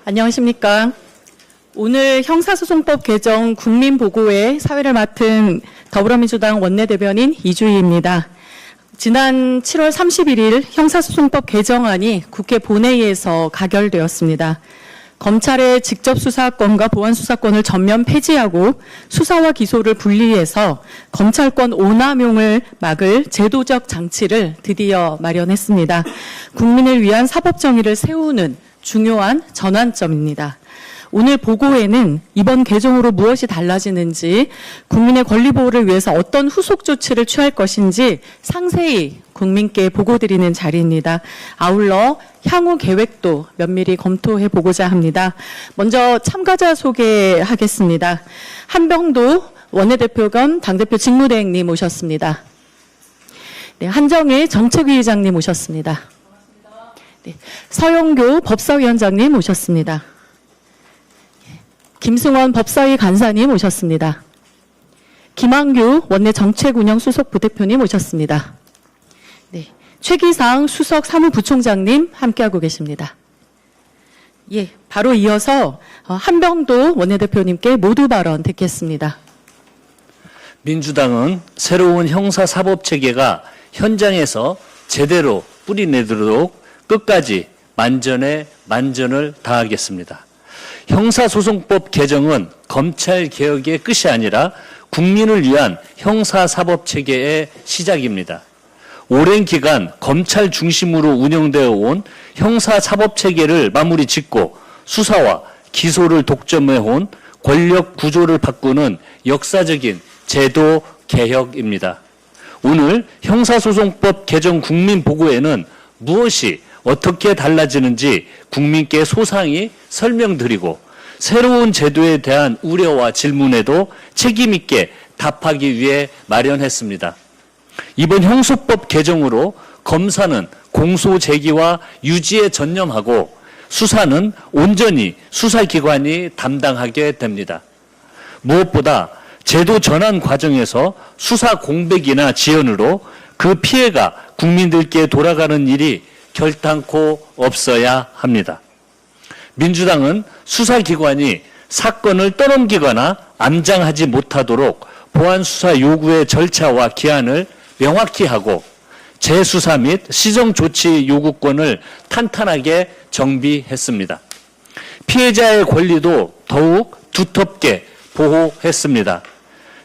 안녕하십니까. 오늘 형사소송법 개정 국민보고회 사회를 맡은 더불어민주당 원내대변인 이주희입니다. 지난 7월 31일 형사소송법 개정안이 국회 본회의에서 가결되었습니다. 검찰의 직접 수사권과 보안 수사권을 전면 폐지하고 수사와 기소를 분리해서 검찰권 오남용을 막을 제도적 장치를 드디어 마련했습니다. 국민을 위한 사법 정의를 세우는 중요한 전환점입니다. 오늘 보고에는 이번 개정으로 무엇이 달라지는지, 국민의 권리 보호를 위해서 어떤 후속 조치를 취할 것인지 상세히 국민께 보고드리는 자리입니다. 아울러 향후 계획도 면밀히 검토해 보고자 합니다. 먼저 참가자 소개하겠습니다. 한병도 원내대표 겸 당대표 직무대행님 오셨습니다. 네, 한정일 정책위 의장님 오셨습니다. 네, 서영교 법사위원장님 오셨습니다. 김승원 법사위 간사님 오셨습니다. 김한규 원내 정책운영 수석 부대표님 오셨습니다. 네, 최기상 수석 사무부총장님 함께하고 계십니다. 예, 바로 이어서 한병도 원내대표님께 모두 발언 듣겠습니다. 민주당은 새로운 형사사법체계가 현장에서 제대로 뿌리내도록 끝까지 만전에 만전을 다하겠습니다. 형사소송법 개정은 검찰개혁의 끝이 아니라 국민을 위한 형사사법체계의 시작입니다. 오랜 기간 검찰 중심으로 운영되어 온 형사사법체계를 마무리 짓고 수사와 기소를 독점해온 권력 구조를 바꾸는 역사적인 제도 개혁입니다. 오늘 형사소송법 개정 국민보고에는 무엇이 어떻게 달라지는지 국민께 소상히 설명드리고 새로운 제도에 대한 우려와 질문에도 책임 있게 답하기 위해 마련했습니다. 이번 형소법 개정으로 검사는 공소 제기와 유지에 전념하고 수사는 온전히 수사기관이 담당하게 됩니다. 무엇보다 제도 전환 과정에서 수사 공백이나 지연으로 그 피해가 국민들께 돌아가는 일이 결탄코 없어야 합니다. 민주당은 수사기관이 사건을 떠넘기거나 암장하지 못하도록 보안수사 요구의 절차와 기한을 명확히 하고 재수사 및 시정조치 요구권을 탄탄하게 정비했습니다. 피해자의 권리도 더욱 두텁게 보호했습니다.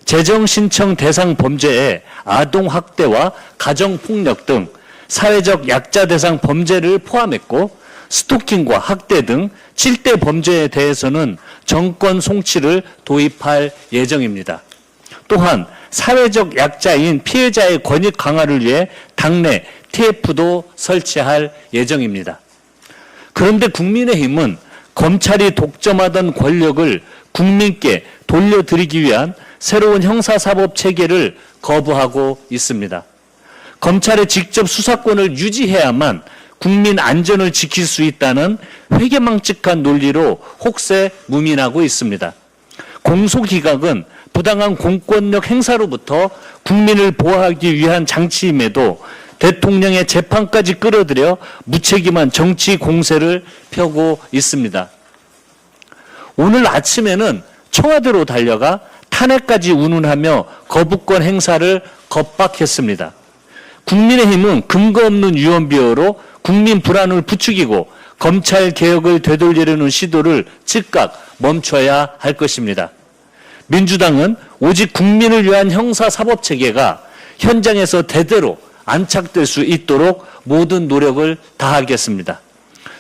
재정신청 대상 범죄에 아동학대와 가정폭력 등 사회적 약자 대상 범죄를 포함했고 스토킹과 학대 등 7대 범죄에 대해서는 정권 송치를 도입할 예정입니다. 또한 사회적 약자인 피해자의 권익 강화를 위해 당내 TF도 설치할 예정입니다. 그런데 국민의힘은 검찰이 독점하던 권력을 국민께 돌려드리기 위한 새로운 형사사법 체계를 거부하고 있습니다. 검찰의 직접 수사권을 유지해야만 국민 안전을 지킬 수 있다는 회계망측한 논리로 혹세 무민하고 있습니다. 공소기각은 부당한 공권력 행사로부터 국민을 보호하기 위한 장치임에도 대통령의 재판까지 끌어들여 무책임한 정치 공세를 펴고 있습니다. 오늘 아침에는 청와대로 달려가 탄핵까지 운운하며 거부권 행사를 겁박했습니다. 국민의힘은 근거 없는 유언비어로 국민 불안을 부추기고 검찰 개혁을 되돌리려는 시도를 즉각 멈춰야 할 것입니다. 민주당은 오직 국민을 위한 형사사법체계가 현장에서 대대로 안착될 수 있도록 모든 노력을 다하겠습니다.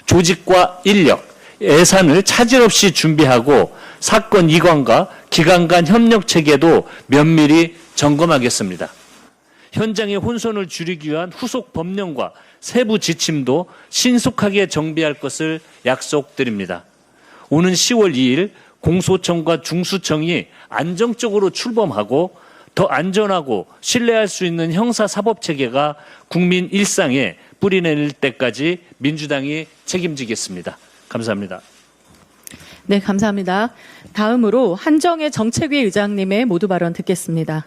조직과 인력, 예산을 차질 없이 준비하고 사건 이관과 기관 간 협력 체계도 면밀히 점검하겠습니다. 현장의 혼선을 줄이기 위한 후속 법령과 세부 지침도 신속하게 정비할 것을 약속드립니다. 오는 10월 2일 공소청과 중수청이 안정적으로 출범하고 더 안전하고 신뢰할 수 있는 형사사법체계가 국민 일상에 뿌리내릴 때까지 민주당이 책임지겠습니다. 감사합니다. 네, 감사합니다. 다음으로 한정혜 정책위 의장님의 모두 발언 듣겠습니다.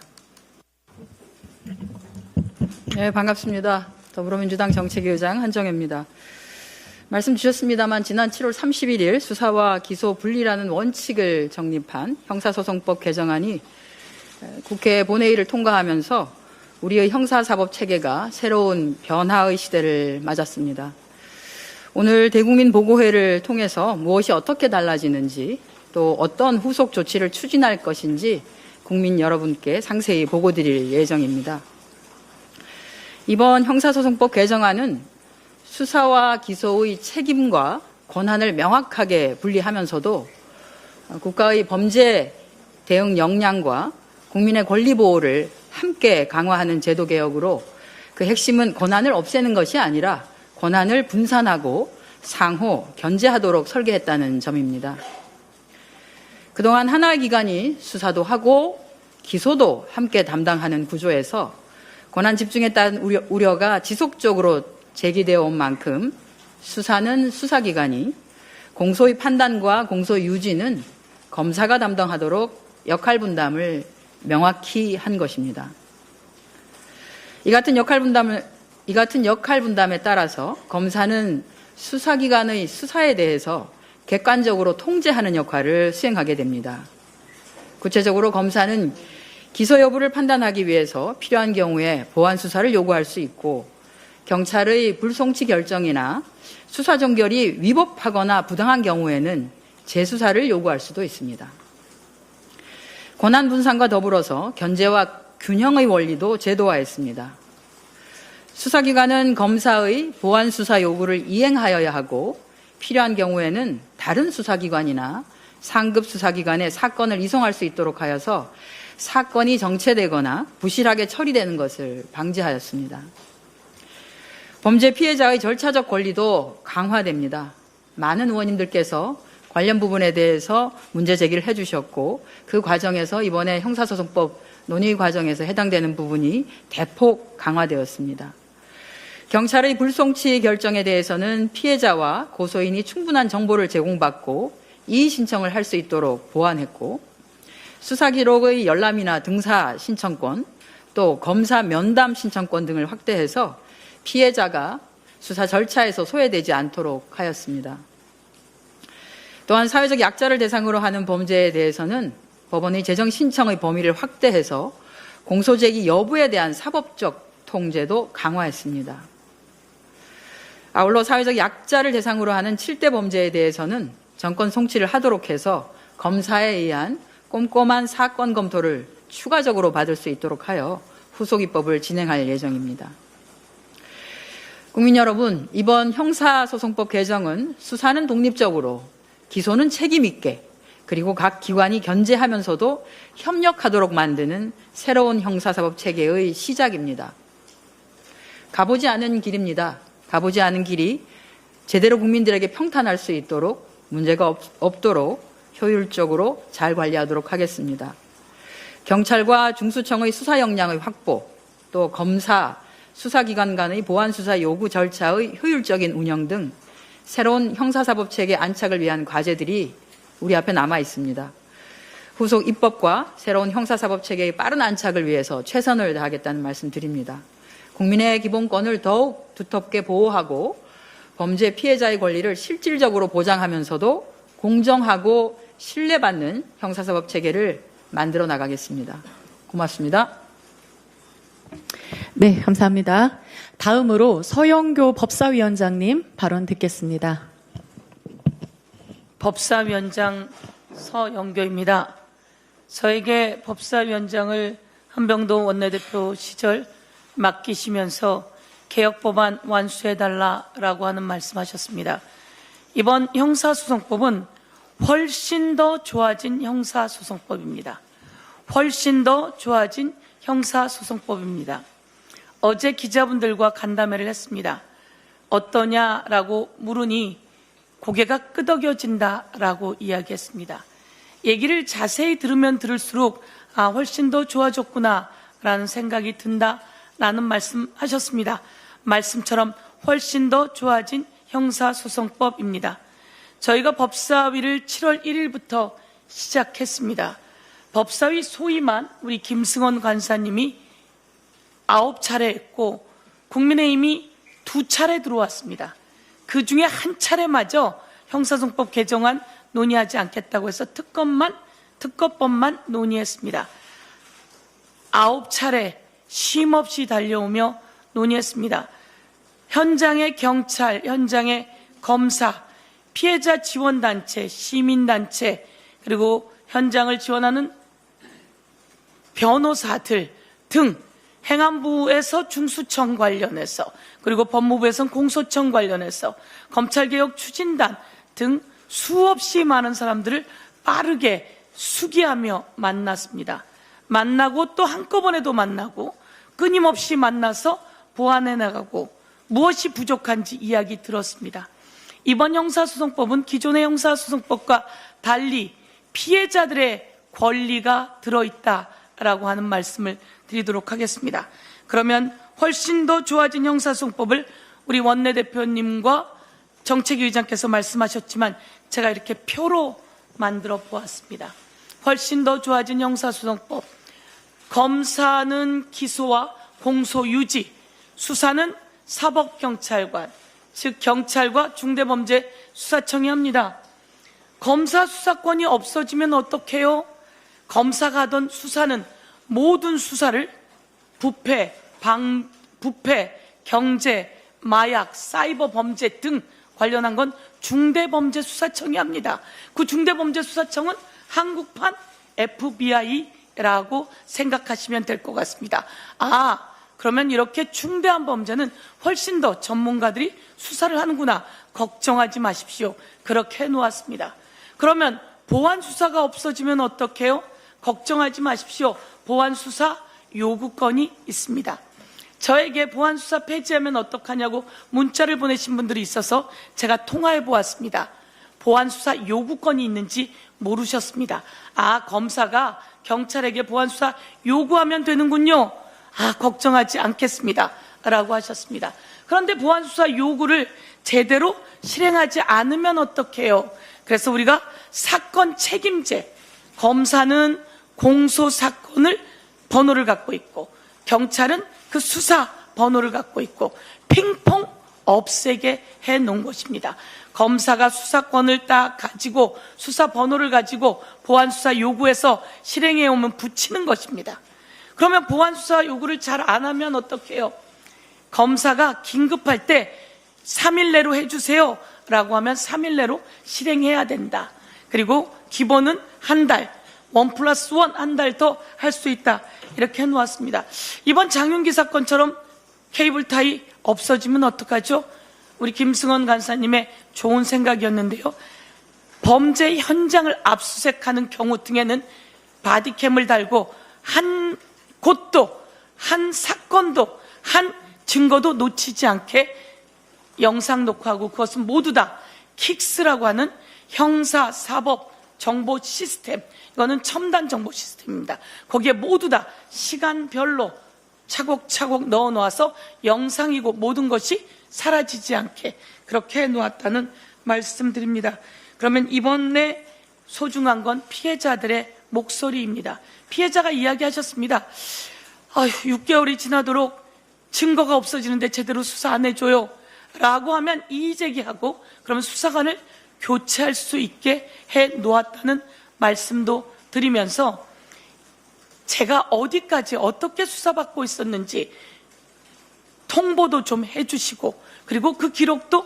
네, 반갑습니다. 더불어민주당 정책위 의장 한정혜입니다. 말씀 주셨습니다만 지난 7월 31일 수사와 기소 분리라는 원칙을 정립한 형사소송법 개정안이 국회 본회의를 통과하면서 우리의 형사사법 체계가 새로운 변화의 시대를 맞았습니다. 오늘 대국민 보고회를 통해서 무엇이 어떻게 달라지는지 또 어떤 후속 조치를 추진할 것인지 국민 여러분께 상세히 보고드릴 예정입니다. 이번 형사소송법 개정안은 수사와 기소의 책임과 권한을 명확하게 분리하면서도 국가의 범죄 대응 역량과 국민의 권리 보호를 함께 강화하는 제도 개혁으로 그 핵심은 권한을 없애는 것이 아니라 권한을 분산하고 상호 견제하도록 설계했다는 점입니다. 그동안 하나의 기관이 수사도 하고 기소도 함께 담당하는 구조에서 권한 집중에 따른 우려가 지속적으로 제기되어 온 만큼 수사는 수사기관이, 공소의 판단과 공소 유지는 검사가 담당하도록 역할 분담을 명확히 한 것입니다. 이 같은 역할 분담에 따라서 검사는 수사기관의 수사에 대해서 객관적으로 통제하는 역할을 수행하게 됩니다. 구체적으로 검사는 기소 여부를 판단하기 위해서 필요한 경우에 보완 수사를 요구할 수 있고, 경찰의 불송치 결정이나 수사 종결이 위법하거나 부당한 경우에는 재수사를 요구할 수도 있습니다. 권한 분산과 더불어서 견제와 균형의 원리도 제도화했습니다. 수사기관은 검사의 보완 수사 요구를 이행하여야 하고, 필요한 경우에는 다른 수사기관이나 상급 수사기관에 사건을 이송할 수 있도록 하여서 사건이 정체되거나 부실하게 처리되는 것을 방지하였습니다. 범죄 피해자의 절차적 권리도 강화됩니다. 많은 의원님들께서 관련 부분에 대해서 문제 제기를 해주셨고, 그 과정에서 이번에 형사소송법 논의 과정에서 해당되는 부분이 대폭 강화되었습니다. 경찰의 불송치 결정에 대해서는 피해자와 고소인이 충분한 정보를 제공받고 이의 신청을 할 수 있도록 보완했고, 수사 기록의 열람이나 등사 신청권, 또 검사 면담 신청권 등을 확대해서 피해자가 수사 절차에서 소외되지 않도록 하였습니다. 또한 사회적 약자를 대상으로 하는 범죄에 대해서는 법원의 재정 신청의 범위를 확대해서 공소 제기 여부에 대한 사법적 통제도 강화했습니다. 아울러 사회적 약자를 대상으로 하는 7대 범죄에 대해서는 정권 송치를 하도록 해서 검사에 의한 꼼꼼한 사건 검토를 추가적으로 받을 수 있도록 하여 후속 입법을 진행할 예정입니다. 국민 여러분, 이번 형사소송법 개정은 수사는 독립적으로, 기소는 책임 있게, 그리고 각 기관이 견제하면서도 협력하도록 만드는 새로운 형사사법 체계의 시작입니다. 가보지 않은 길입니다. 가보지 않은 길이 제대로 국민들에게 평탄할 수 있도록, 문제가 없도록 효율적으로 잘 관리하도록 하겠습니다. 경찰과 중수청의 수사 역량의 확보, 또 검사, 수사기관 간의 보완 수사 요구 절차의 효율적인 운영 등 새로운 형사사법 체계 안착을 위한 과제들이 우리 앞에 남아 있습니다. 후속 입법과 새로운 형사사법 체계의 빠른 안착을 위해서 최선을 다하겠다는 말씀 드립니다. 국민의 기본권을 더욱 두텁게 보호하고 범죄 피해자의 권리를 실질적으로 보장하면서도 공정하고 신뢰받는 형사사법 체계를 만들어 나가겠습니다. 고맙습니다. 네, 감사합니다. 다음으로 서영교 법사위원장님 발언 듣겠습니다. 법사위원장 서영교입니다. 저에게 법사위원장을 한병도 원내대표 시절 맡기시면서 개혁법안 완수해달라고 하는 말씀하셨습니다. 이번 형사소송법은 훨씬 더 좋아진 형사소송법입니다. 훨씬 더 좋아진 형사소송법입니다. 어제 기자분들과 간담회를 했습니다. 어떠냐라고 물으니 고개가 끄덕여진다라고 이야기했습니다. 얘기를 자세히 들으면 들을수록 훨씬 더 좋아졌구나라는 생각이 든다라는 말씀하셨습니다. 말씀처럼 훨씬 더 좋아진 형사소송법입니다. 저희가 법사위를 7월 1일부터 시작했습니다. 법사위 소위만 우리 김승원 간사님이 9차례 했고 국민의힘이 2차례 들어왔습니다. 그 중에 한 차례마저 형사소송법 개정안 논의하지 않겠다고 해서 특검법만 논의했습니다. 9차례 쉼없이 달려오며 논의했습니다. 현장의 경찰, 현장의 검사, 피해자 지원단체, 시민단체, 그리고 현장을 지원하는 변호사들 등 행안부에서 중수청 관련해서, 그리고 법무부에서는 공소청 관련해서, 검찰개혁 추진단 등 수없이 많은 사람들을 빠르게 수기하며 만났습니다. 만나고 또 한꺼번에도 만나고 끊임없이 만나서 보완해 나가고 무엇이 부족한지 이야기 들었습니다. 이번 형사소송법은 기존의 형사소송법과 달리 피해자들의 권리가 들어있다라고 하는 말씀을 드리도록 하겠습니다. 그러면 훨씬 더 좋아진 형사소송법을 우리 원내대표님과 정책위 의장께서 말씀하셨지만 제가 이렇게 표로 만들어 보았습니다. 훨씬 더 좋아진 형사소송법. 검사는 기소와 공소 유지, 수사는 사법경찰관, 즉 경찰과 중대범죄수사청이 합니다. 검사 수사권이 없어지면 어떡해요? 검사가 하던 수사는 모든 수사를 부패, 경제, 마약, 사이버 범죄 등 관련한 건 중대범죄수사청이 합니다. 그 중대범죄수사청은 한국판 FBI라고 생각하시면 될 것 같습니다. 그러면 이렇게 중대한 범죄는 훨씬 더 전문가들이 수사를 하는구나. 걱정하지 마십시오. 그렇게 해놓았습니다. 그러면 보안수사가 없어지면 어떡해요? 걱정하지 마십시오. 보안수사 요구권이 있습니다. 저에게 보안수사 폐지하면 어떡하냐고 문자를 보내신 분들이 있어서 제가 통화해 보았습니다. 보안수사 요구권이 있는지 모르셨습니다. 검사가 경찰에게 보안수사 요구하면 되는군요. 걱정하지 않겠습니다. 라고 하셨습니다. 그런데 보안수사 요구를 제대로 실행하지 않으면 어떡해요? 그래서 우리가 사건 책임제, 검사는 공소사건을 번호를 갖고 있고 경찰은 그 수사 번호를 갖고 있고 핑퐁 없애게 해놓은 것입니다. 검사가 수사권을 딱 가지고 수사 번호를 가지고 보안수사 요구해서 실행해오면 붙이는 것입니다. 그러면 보안수사 요구를 잘 안 하면 어떡해요? 검사가 긴급할 때 3일 내로 해주세요 라고 하면 3일 내로 실행해야 된다. 그리고 기본은 한 달, 1+1 한 달 더 할 수 있다. 이렇게 해놓았습니다. 이번 장윤기 사건처럼 케이블타이 없어지면 어떡하죠? 우리 김승원 간사님의 좋은 생각이었는데요. 범죄 현장을 압수수색하는 경우 등에는 바디캠을 달고 한 곳도, 한 사건도, 한 증거도 놓치지 않게 영상 녹화하고 그것은 모두 다 킥스라고 하는 형사사법 정보 시스템, 이거는 첨단 정보 시스템입니다. 거기에 모두 다 시간별로 차곡차곡 넣어 놓아서 영상이고 모든 것이 사라지지 않게 그렇게 해놓았다는 말씀드립니다. 그러면 이번에 소중한 건 피해자들의 목소리입니다. 피해자가 이야기하셨습니다. 6개월이 지나도록 증거가 없어지는데 제대로 수사 안 해줘요 라고 하면 이의제기하고 그러면 수사관을 교체할 수 있게 해 놓았다는 말씀도 드리면서 제가 어디까지 어떻게 수사받고 있었는지 통보도 좀 해주시고 그리고 그 기록도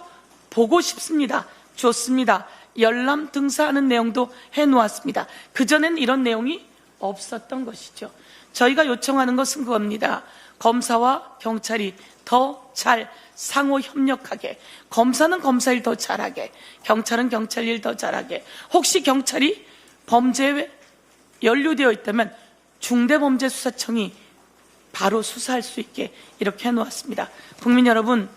보고 싶습니다. 좋습니다. 열람 등사하는 내용도 해놓았습니다. 그전엔 이런 내용이 없었던 것이죠. 저희가 요청하는 것은 그겁니다. 검사와 경찰이 더 잘 상호 협력하게, 검사는 검사 일 더 잘하게, 경찰은 경찰 일 더 잘하게, 혹시 경찰이 범죄에 연루되어 있다면 중대범죄수사청이 바로 수사할 수 있게 이렇게 해놓았습니다. 국민 여러분,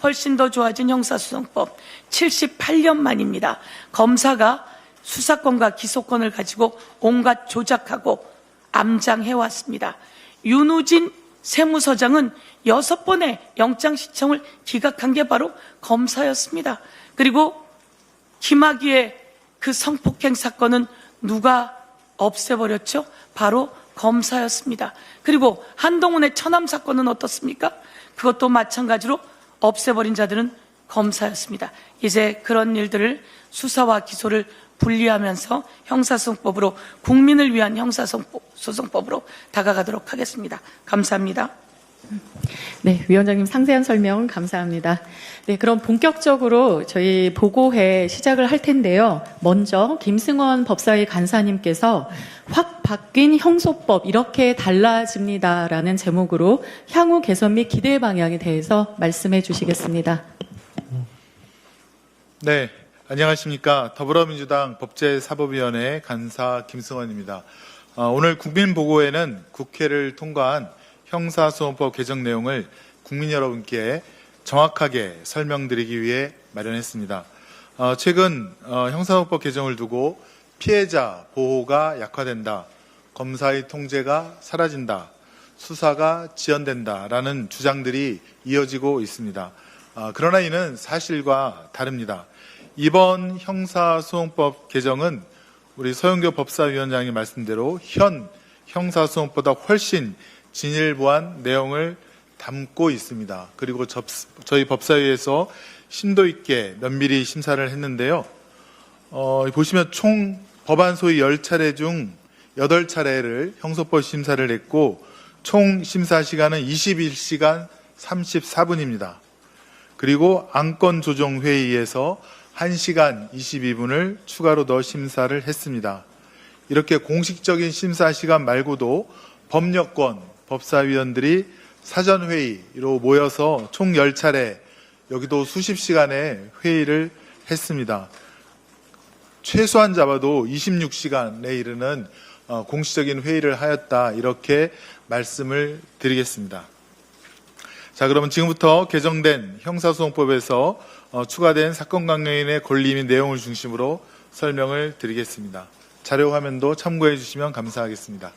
훨씬 더 좋아진 형사소송법 78년 만입니다. 검사가 수사권과 기소권을 가지고 온갖 조작하고 암장해왔습니다. 윤우진 세무서장은 6번의 영장신청을 기각한 게 바로 검사였습니다. 그리고 김학의의 그 성폭행 사건은 누가 없애버렸죠? 바로 검사였습니다. 그리고 한동훈의 처남 사건은 어떻습니까? 그것도 마찬가지로 없애버린 자들은 검사였습니다. 이제 그런 일들을 수사와 기소를 분리하면서 형사소송법으로 국민을 위한 형사소송법으로 다가가도록 하겠습니다. 감사합니다. 네, 위원장님 상세한 설명 감사합니다. 네, 그럼 본격적으로 저희 보고회 시작을 할 텐데요. 먼저 김승원 법사위 간사님께서 확 바뀐 형소법 이렇게 달라집니다라는 제목으로 향후 개선 및 기대 방향에 대해서 말씀해 주시겠습니다. 네, 안녕하십니까. 더불어민주당 법제사법위원회 간사 김승원입니다. 오늘 국민보고회는 국회를 통과한 형사소송법 개정 내용을 국민 여러분께 정확하게 설명드리기 위해 마련했습니다. 최근 형사소송법 개정을 두고 피해자 보호가 약화된다, 검사의 통제가 사라진다, 수사가 지연된다라는 주장들이 이어지고 있습니다. 그러나 이는 사실과 다릅니다. 이번 형사소송법 개정은 우리 서영교 법사위원장님 말씀대로 현 형사소송법보다 훨씬 진일보한 내용을 담고 있습니다. 그리고 저희 법사위에서 심도 있게 면밀히 심사를 했는데요. 보시면 총 법안 소위 10차례 중 8차례를 형소법 심사를 했고 총 심사 시간은 21시간 34분입니다. 그리고 안건조정회의에서 1시간 22분을 추가로 더 심사를 했습니다. 이렇게 공식적인 심사 시간 말고도 법여권 법사위원들이 사전회의로 모여서 총 10차례, 여기도 수십 시간의 회의를 했습니다. 최소한 잡아도 26시간에 이르는 공식적인 회의를 하였다, 이렇게 말씀을 드리겠습니다. 자, 그러면 지금부터 개정된 형사소송법에서 추가된 사건강령인의 권리 및 내용을 중심으로 설명을 드리겠습니다. 자료 화면도 참고해 주시면 감사하겠습니다.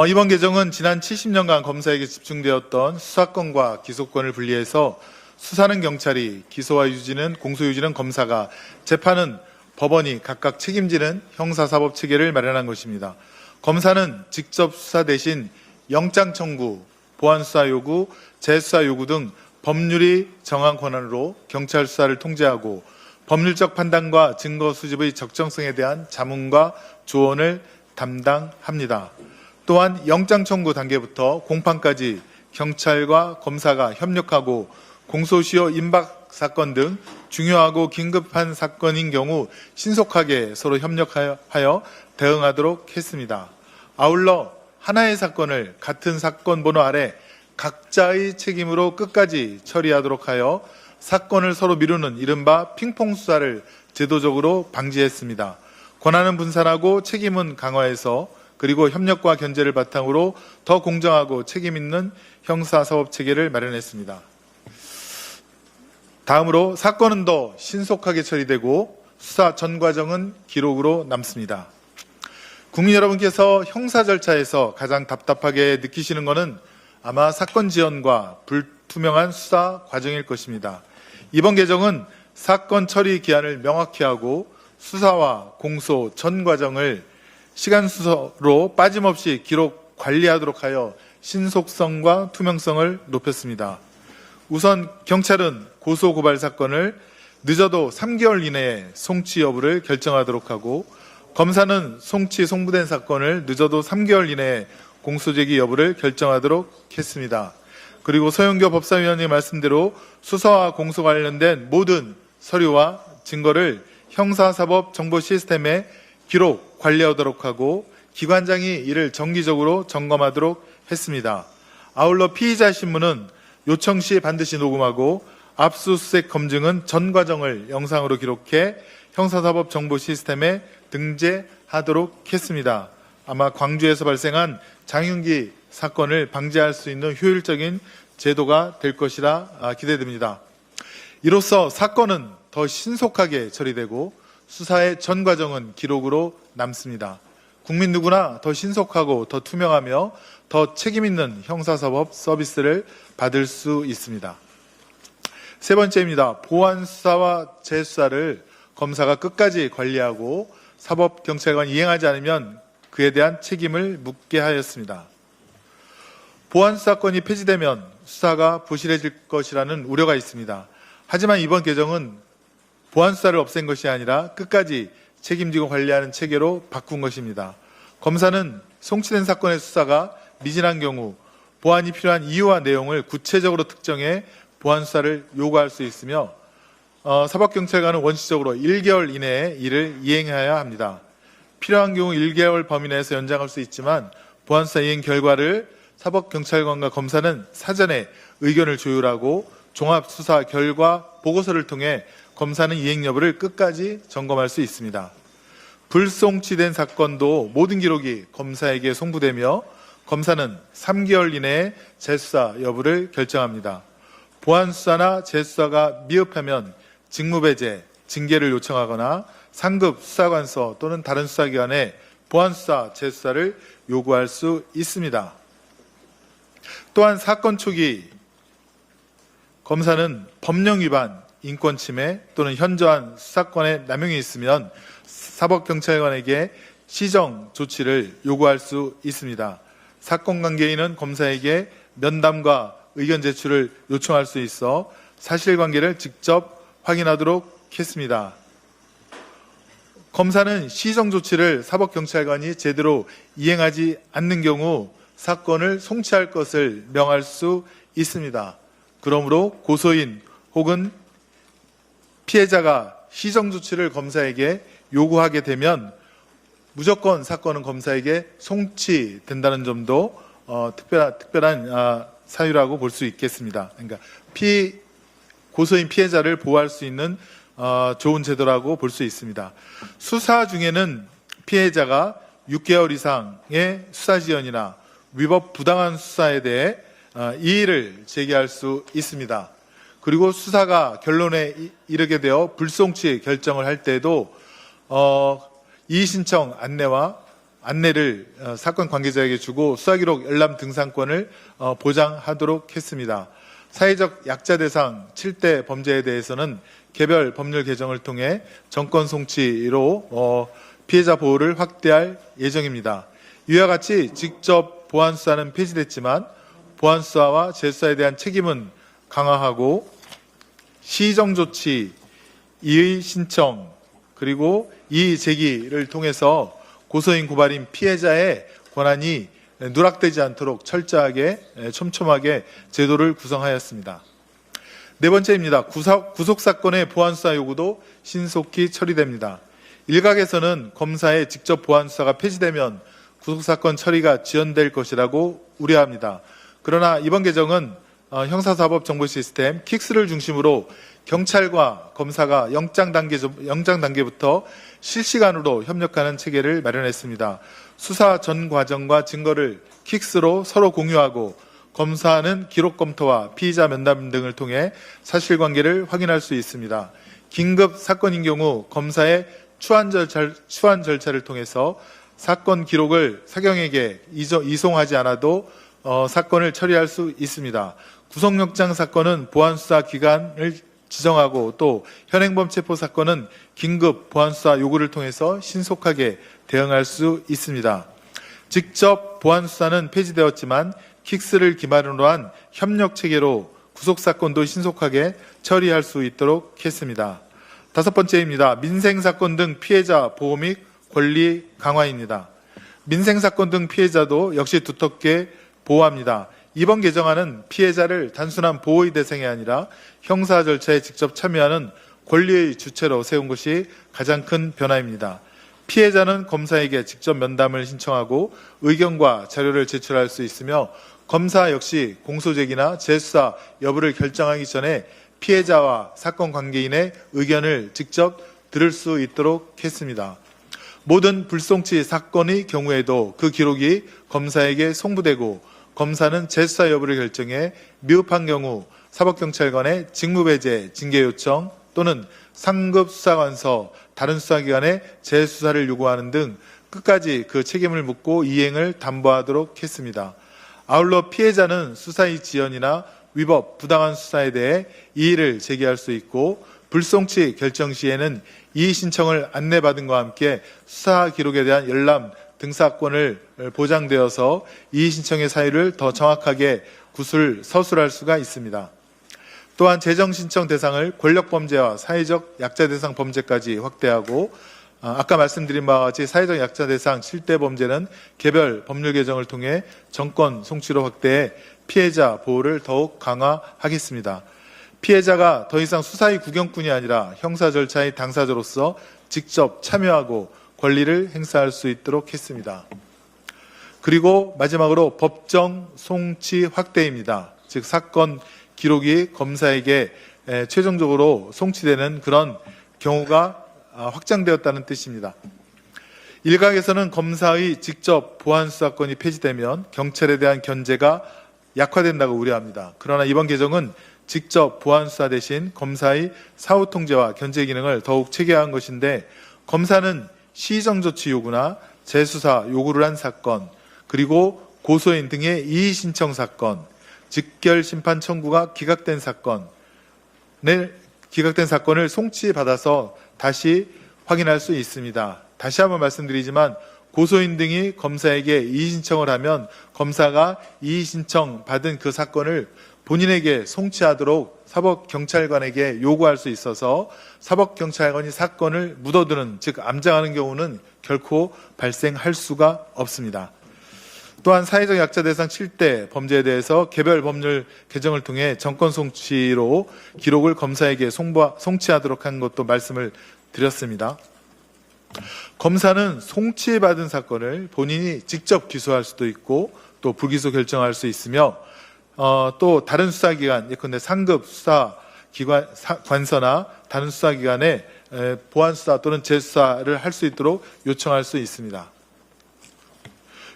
이번 개정은 지난 70년간 검사에게 집중되었던 수사권과 기소권을 분리해서 수사는 경찰이, 기소와 유지는 공소유지는 검사가, 재판은 법원이 각각 책임지는 형사사법 체계를 마련한 것입니다. 검사는 직접 수사 대신 영장 청구, 보안 수사 요구, 재수사 요구 등 법률이 정한 권한으로 경찰 수사를 통제하고 법률적 판단과 증거 수집의 적정성에 대한 자문과 조언을 담당합니다. 또한 영장 청구 단계부터 공판까지 경찰과 검사가 협력하고 공소시효 임박 사건 등 중요하고 긴급한 사건인 경우 신속하게 서로 협력하여 대응하도록 했습니다. 아울러 하나의 사건을 같은 사건 번호 아래 각자의 책임으로 끝까지 처리하도록 하여 사건을 서로 미루는 이른바 핑퐁 수사를 제도적으로 방지했습니다. 권한은 분산하고 책임은 강화해서 그리고 협력과 견제를 바탕으로 더 공정하고 책임 있는 형사사법 체계를 마련했습니다. 다음으로 사건은 더 신속하게 처리되고 수사 전 과정은 기록으로 남습니다. 국민 여러분께서 형사 절차에서 가장 답답하게 느끼시는 것은 아마 사건 지연과 불투명한 수사 과정일 것입니다. 이번 개정은 사건 처리 기한을 명확히 하고 수사와 공소 전 과정을 시간 순서로 빠짐없이 기록 관리하도록 하여 신속성과 투명성을 높였습니다. 우선 경찰은 고소 고발 사건을 늦어도 3개월 이내에 송치 여부를 결정하도록 하고 검사는 송치 송부된 사건을 늦어도 3개월 이내에 공소제기 여부를 결정하도록 했습니다. 그리고 서영교 법사위원님 말씀대로 수사와 공소 관련된 모든 서류와 증거를 형사사법 정보 시스템에 기록 관리하도록 하고 기관장이 이를 정기적으로 점검하도록 했습니다. 아울러 피의자 신문은 요청 시 반드시 녹음하고 압수수색 검증은 전 과정을 영상으로 기록해 형사사법 정보 시스템에 등재하도록 했습니다. 아마 광주에서 발생한 장윤기 사건을 방지할 수 있는 효율적인 제도가 될 것이라 기대됩니다. 이로써 사건은 더 신속하게 처리되고 수사의 전 과정은 기록으로 남습니다. 국민 누구나 더 신속하고 더 투명하며 더 책임있는 형사사법 서비스를 받을 수 있습니다. 세 번째입니다. 보안 수사와 재수사를 검사가 끝까지 관리하고 사법경찰관이 이행하지 않으면 그에 대한 책임을 묻게 하였습니다. 보안 수사권이 폐지되면 수사가 부실해질 것이라는 우려가 있습니다. 하지만 이번 개정은 보안수사를 없앤 것이 아니라 끝까지 책임지고 관리하는 체계로 바꾼 것입니다. 검사는 송치된 사건의 수사가 미진한 경우 보안이 필요한 이유와 내용을 구체적으로 특정해 보안수사를 요구할 수 있으며 사법경찰관은 원칙적으로 1개월 이내에 이를 이행해야 합니다. 필요한 경우 1개월 범위 내에서 연장할 수 있지만 보안수사 이행 결과를 사법경찰관과 검사는 사전에 의견을 조율하고 종합수사 결과 보고서를 통해 검사는 이행 여부를 끝까지 점검할 수 있습니다. 불송치된 사건도 모든 기록이 검사에게 송부되며 검사는 3개월 이내에 재수사 여부를 결정합니다. 보안수사나 재수사가 미흡하면 직무배제, 징계를 요청하거나 상급 수사관서 또는 다른 수사기관에 보안수사, 재수사를 요구할 수 있습니다. 또한 사건 초기 검사는 법령 위반, 인권 침해 또는 현저한 수사권의 남용이 있으면 사법경찰관에게 시정 조치를 요구할 수 있습니다. 사건 관계인은 검사에게 면담과 의견 제출을 요청할 수 있어 사실관계를 직접 확인하도록 했습니다. 검사는 시정 조치를 사법경찰관이 제대로 이행하지 않는 경우 사건을 송치할 것을 명할 수 있습니다. 그러므로 고소인 혹은 피해자가 시정 조치를 검사에게 요구하게 되면 무조건 사건은 검사에게 송치된다는 점도 특별한 사유라고 볼 수 있겠습니다. 그러니까 고소인 피해자를 보호할 수 있는 좋은 제도라고 볼 수 있습니다. 수사 중에는 피해자가 6개월 이상의 수사 지연이나 위법 부당한 수사에 대해 이의를 제기할 수 있습니다. 그리고 수사가 결론에 이르게 되어 불송치 결정을 할 때도 이의 신청 안내를 사건 관계자에게 주고 수사기록 열람 등산권을 보장하도록 했습니다. 사회적 약자 대상 7대 범죄에 대해서는 개별 법률 개정을 통해 정권 송치로 피해자 보호를 확대할 예정입니다. 이와 같이 직접 보안수사는 폐지됐지만 보안수사와 재수사에 대한 책임은 강화하고 시정조치, 이의 신청, 그리고 이의 제기를 통해서 고소인 고발인 피해자의 권한이 누락되지 않도록 철저하게 촘촘하게 제도를 구성하였습니다. 네 번째입니다. 구속사건의 보안수사 요구도 신속히 처리됩니다. 일각에서는 검사의 직접 보안수사가 폐지되면 구속사건 처리가 지연될 것이라고 우려합니다. 그러나 이번 개정은 형사사법정보시스템 킥스를 중심으로 경찰과 검사가 영장 단계부터 실시간으로 협력하는 체계를 마련했습니다. 수사 전 과정과 증거를 킥스로 서로 공유하고 검사는 기록 검토와 피의자 면담 등을 통해 사실관계를 확인할 수 있습니다. 긴급 사건인 경우 검사의 추한 절차를 통해서 사건 기록을 사경에게 이송하지 않아도 사건을 처리할 수 있습니다. 구속영장 사건은 보안수사 기관을 지정하고 또 현행범 체포 사건은 긴급 보안수사 요구를 통해서 신속하게 대응할 수 있습니다. 직접 보안수사는 폐지되었지만 킥스를 기반으로 한 협력 체계로 구속사건도 신속하게 처리할 수 있도록 했습니다. 다섯 번째입니다. 민생사건 등 피해자 보호 및 권리 강화입니다. 민생사건 등 피해자도 역시 두텁게 보호합니다. 이번 개정안은 피해자를 단순한 보호의 대상이 아니라 형사 절차에 직접 참여하는 권리의 주체로 세운 것이 가장 큰 변화입니다. 피해자는 검사에게 직접 면담을 신청하고 의견과 자료를 제출할 수 있으며 검사 역시 공소제기나 재수사 여부를 결정하기 전에 피해자와 사건 관계인의 의견을 직접 들을 수 있도록 했습니다. 모든 불송치 사건의 경우에도 그 기록이 검사에게 송부되고 검사는 재수사 여부를 결정해 미흡한 경우 사법경찰관의 직무배제, 징계 요청 또는 상급 수사관서, 다른 수사기관에 재수사를 요구하는 등 끝까지 그 책임을 묻고 이행을 담보하도록 했습니다. 아울러 피해자는 수사의 지연이나 위법, 부당한 수사에 대해 이의를 제기할 수 있고 불송치 결정 시에는 이의 신청을 안내받은 것과 함께 수사 기록에 대한 열람, 등사권을 보장되어서 이의 신청의 사유를 더 정확하게 서술할 수가 있습니다. 또한 재정 신청 대상을 권력범죄와 사회적 약자 대상 범죄까지 확대하고 아까 말씀드린 바와 같이 사회적 약자 대상 7대 범죄는 개별 법률 개정을 통해 정권 송치로 확대해 피해자 보호를 더욱 강화하겠습니다. 피해자가 더 이상 수사의 구경꾼이 아니라 형사 절차의 당사자로서 직접 참여하고 권리를 행사할 수 있도록 했습니다. 그리고 마지막으로 법정 송치 확대입니다. 즉 사건 기록이 검사에게 최종적으로 송치되는 그런 경우가 확장되었다는 뜻입니다. 일각에서는 검사의 직접 보안 수사권이 폐지되면 경찰에 대한 견제가 약화된다고 우려합니다. 그러나 이번 개정은 직접 보안 수사 대신 검사의 사후 통제와 견제 기능을 더욱 체계화한 것인데 검사는 시정 조치 요구나 재수사 요구를 한 사건, 그리고 고소인 등의 이의 신청 사건, 직결 심판 청구가 기각된 사건을 송치받아서 다시 확인할 수 있습니다. 다시 한번 말씀드리지만 고소인 등이 검사에게 이의 신청을 하면 검사가 이의 신청 받은 그 사건을 본인에게 송치하도록 사법경찰관에게 요구할 수 있어서 사법경찰관이 사건을 묻어두는, 즉 암장하는 경우는 결코 발생할 수가 없습니다. 또한 사회적 약자 대상 7대 범죄에 대해서 개별 법률 개정을 통해 정권 송치로 기록을 검사에게 송치하도록 한 것도 말씀을 드렸습니다. 검사는 송치받은 사건을 본인이 직접 기소할 수도 있고 또 불기소 결정할 수 있으며 또 다른 수사기관, 예컨대 상급 수사기관, 관서나 다른 수사기관에 보안수사 또는 재수사를 할 수 있도록 요청할 수 있습니다.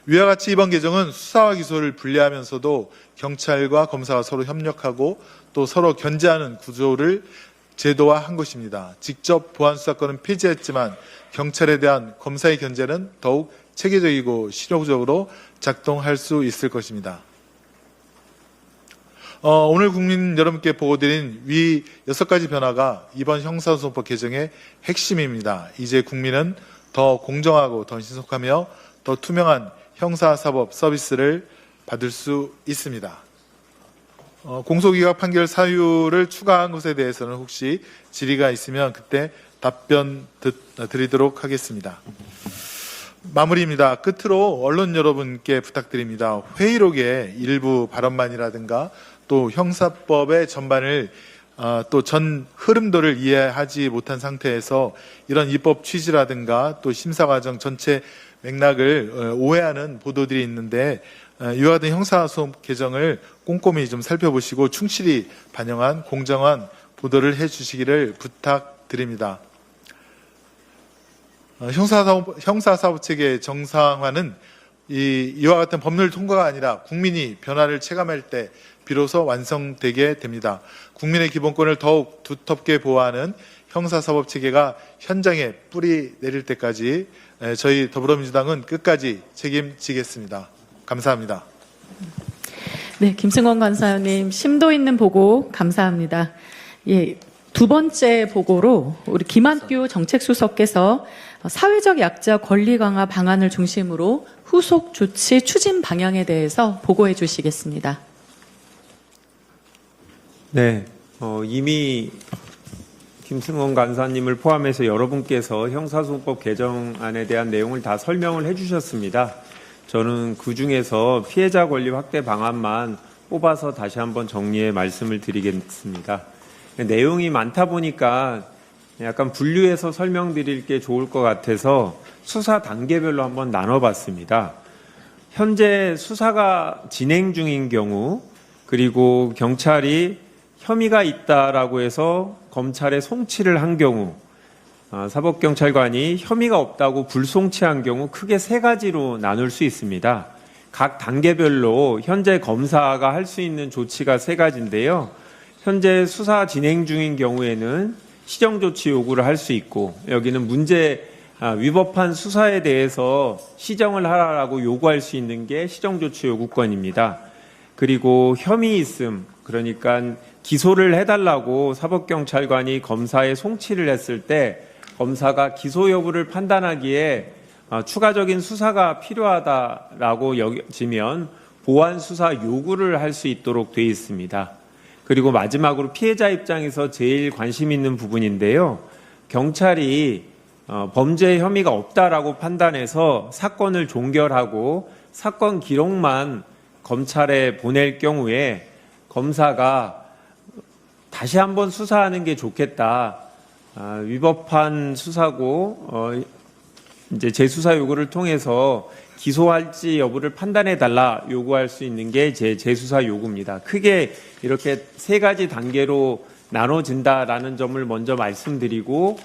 위와 같이 이번 개정은 수사와 기소를 분리하면서도 경찰과 검사가 서로 협력하고 또 서로 견제하는 구조를 제도화한 것입니다. 직접 보안수사권은 폐지했지만 경찰에 대한 검사의 견제는 더욱 체계적이고 실효적으로 작동할 수 있을 것입니다. 오늘 국민 여러분께 보고드린 위 6가지 변화가 이번 형사소송법 개정의 핵심입니다. 이제 국민은 더 공정하고 더 신속하며 더 투명한 형사사법 서비스를 받을 수 있습니다. 공소기각 판결 사유를 추가한 것에 대해서는 혹시 질의가 있으면 그때 답변 드리도록 하겠습니다. 마무리입니다. 끝으로 언론 여러분께 부탁드립니다. 회의록의 일부 발언만이라든가 또 형사법의 전반을 또 전 흐름도를 이해하지 못한 상태에서 이런 입법 취지라든가 또 심사 과정 전체 맥락을 오해하는 보도들이 있는데 이와 같은 형사소송법 개정을 꼼꼼히 좀 살펴보시고 충실히 반영한 공정한 보도를 해주시기를 부탁드립니다. 형사사법체계 정상화는 이와 같은 법률 통과가 아니라 국민이 변화를 체감할 때 비로소 완성되게 됩니다. 국민의 기본권을 더욱 두텁게 보호하는 형사사법체계가 현장에 뿌리 내릴 때까지 저희 더불어민주당은 끝까지 책임지겠습니다. 감사합니다. 네, 김승원 간사님 심도 있는 보고 감사합니다. 예, 두 번째 보고로 우리 김한규 정책수석께서 사회적 약자 권리 강화 방안을 중심으로 후속 조치 추진 방향에 대해서 보고해 주시겠습니다. 네, 이미 김승원 간사님을 포함해서 여러분께서 형사소송법 개정안에 대한 내용을 다 설명을 해주셨습니다. 저는 그중에서 피해자 권리 확대 방안만 뽑아서 다시 한번 정리해 말씀을 드리겠습니다. 내용이 많다 보니까 약간 분류해서 설명드릴 게 좋을 것 같아서 수사 단계별로 한번 나눠봤습니다. 현재 수사가 진행 중인 경우, 그리고 경찰이 혐의가 있다라고 해서 검찰에 송치를 한 경우, 사법경찰관이 혐의가 없다고 불송치한 경우 크게 세 가지로 나눌 수 있습니다. 각 단계별로 현재 검사가 할 수 있는 조치가 세 가지인데요. 현재 수사 진행 중인 경우에는 시정조치 요구를 할 수 있고, 여기는 문제 위법한 수사에 대해서 시정을 하라고 요구할 수 있는 게 시정조치 요구권입니다. 그리고 혐의 있음, 그러니까 기소를 해달라고 사법경찰관이 검사에 송치를 했을 때 검사가 기소 여부를 판단하기에 추가적인 수사가 필요하다라고 여겨지면 보완 수사 요구를 할 수 있도록 되어 있습니다. 그리고 마지막으로 피해자 입장에서 제일 관심 있는 부분인데요. 경찰이 범죄 혐의가 없다라고 판단해서 사건을 종결하고 사건 기록만 검찰에 보낼 경우에 검사가 다시 한번 수사하는 게 좋겠다. 위법한 수사고 이제 재수사 요구를 통해서 기소할지 여부를 판단해 달라 요구할 수 있는 게 제 재수사 요구입니다. 크게 이렇게 세 가지 단계로 나눠진다라는 점을 먼저 말씀드리고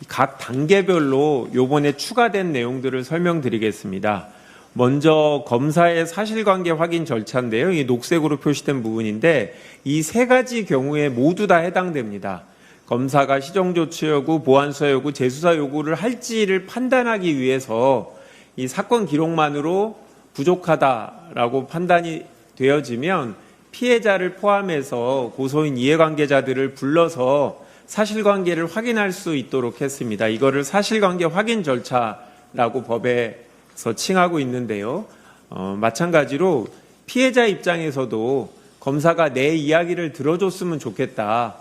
각 단계별로 요번에 추가된 내용들을 설명드리겠습니다. 먼저 검사의 사실관계 확인 절차인데요. 이 녹색으로 표시된 부분인데 이 세 가지 경우에 모두 다 해당됩니다. 검사가 시정조치 요구, 보완수사 요구, 재수사 요구를 할지를 판단하기 위해서 이 사건 기록만으로 부족하다라고 판단이 되어지면 피해자를 포함해서 고소인 이해관계자들을 불러서 사실관계를 확인할 수 있도록 했습니다. 이거를 사실관계 확인 절차라고 법에서 칭하고 있는데요. 마찬가지로 피해자 입장에서도 검사가 내 이야기를 들어줬으면 좋겠다.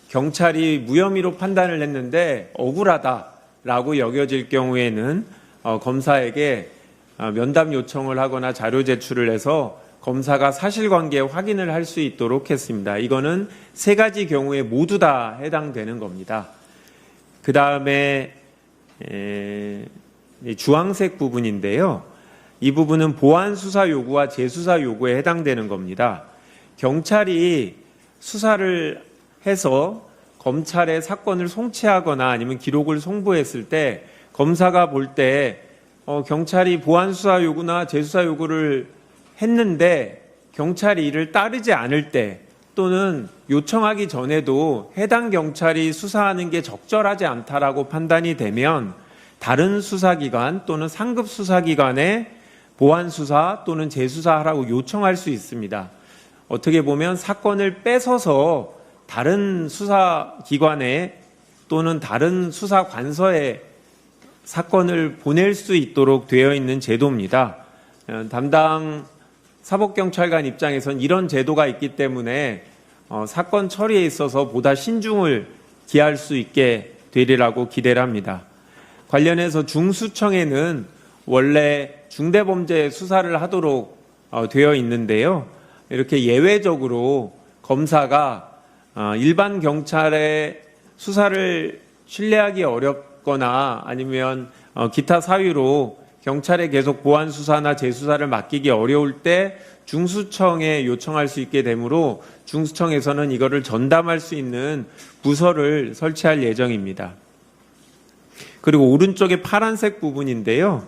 경찰이 무혐의로 판단을 했는데 억울하다라고 여겨질 경우에는 검사에게 면담 요청을 하거나 자료 제출을 해서 검사가 사실관계 확인을 할 수 있도록 했습니다. 이거는 세 가지 경우에 모두 다 해당되는 겁니다. 그 다음에 주황색 부분인데요. 이 부분은 보완 수사 요구와 재수사 요구에 해당되는 겁니다. 경찰이 수사를 해서 검찰에 사건을 송치하거나 아니면 기록을 송부했을 때 검사가 볼 때 경찰이 보완 수사 요구나 재수사 요구를 했는데 경찰이 이를 따르지 않을 때 또는 요청하기 전에도 해당 경찰이 수사하는 게 적절하지 않다라고 판단이 되면 다른 수사기관 또는 상급 수사기관에 보완 수사 또는 재수사하라고 요청할 수 있습니다. 어떻게 보면 사건을 뺏어서 다른 수사기관에 또는 다른 수사관서에 사건을 보낼 수 있도록 되어 있는 제도입니다. 담당 사법경찰관 입장에선 이런 제도가 있기 때문에 사건 처리에 있어서 보다 신중을 기할 수 있게 되리라고 기대를 합니다. 관련해서 중수청에는 원래 중대범죄 수사를 하도록 되어 있는데요. 이렇게 예외적으로 검사가 일반 경찰의 수사를 신뢰하기 어렵거나 아니면 기타 사유로 경찰에 계속 보완 수사나 재수사를 맡기기 어려울 때 중수청에 요청할 수 있게 되므로 중수청에서는 이거를 전담할 수 있는 부서를 설치할 예정입니다. 그리고 오른쪽에 파란색 부분인데요.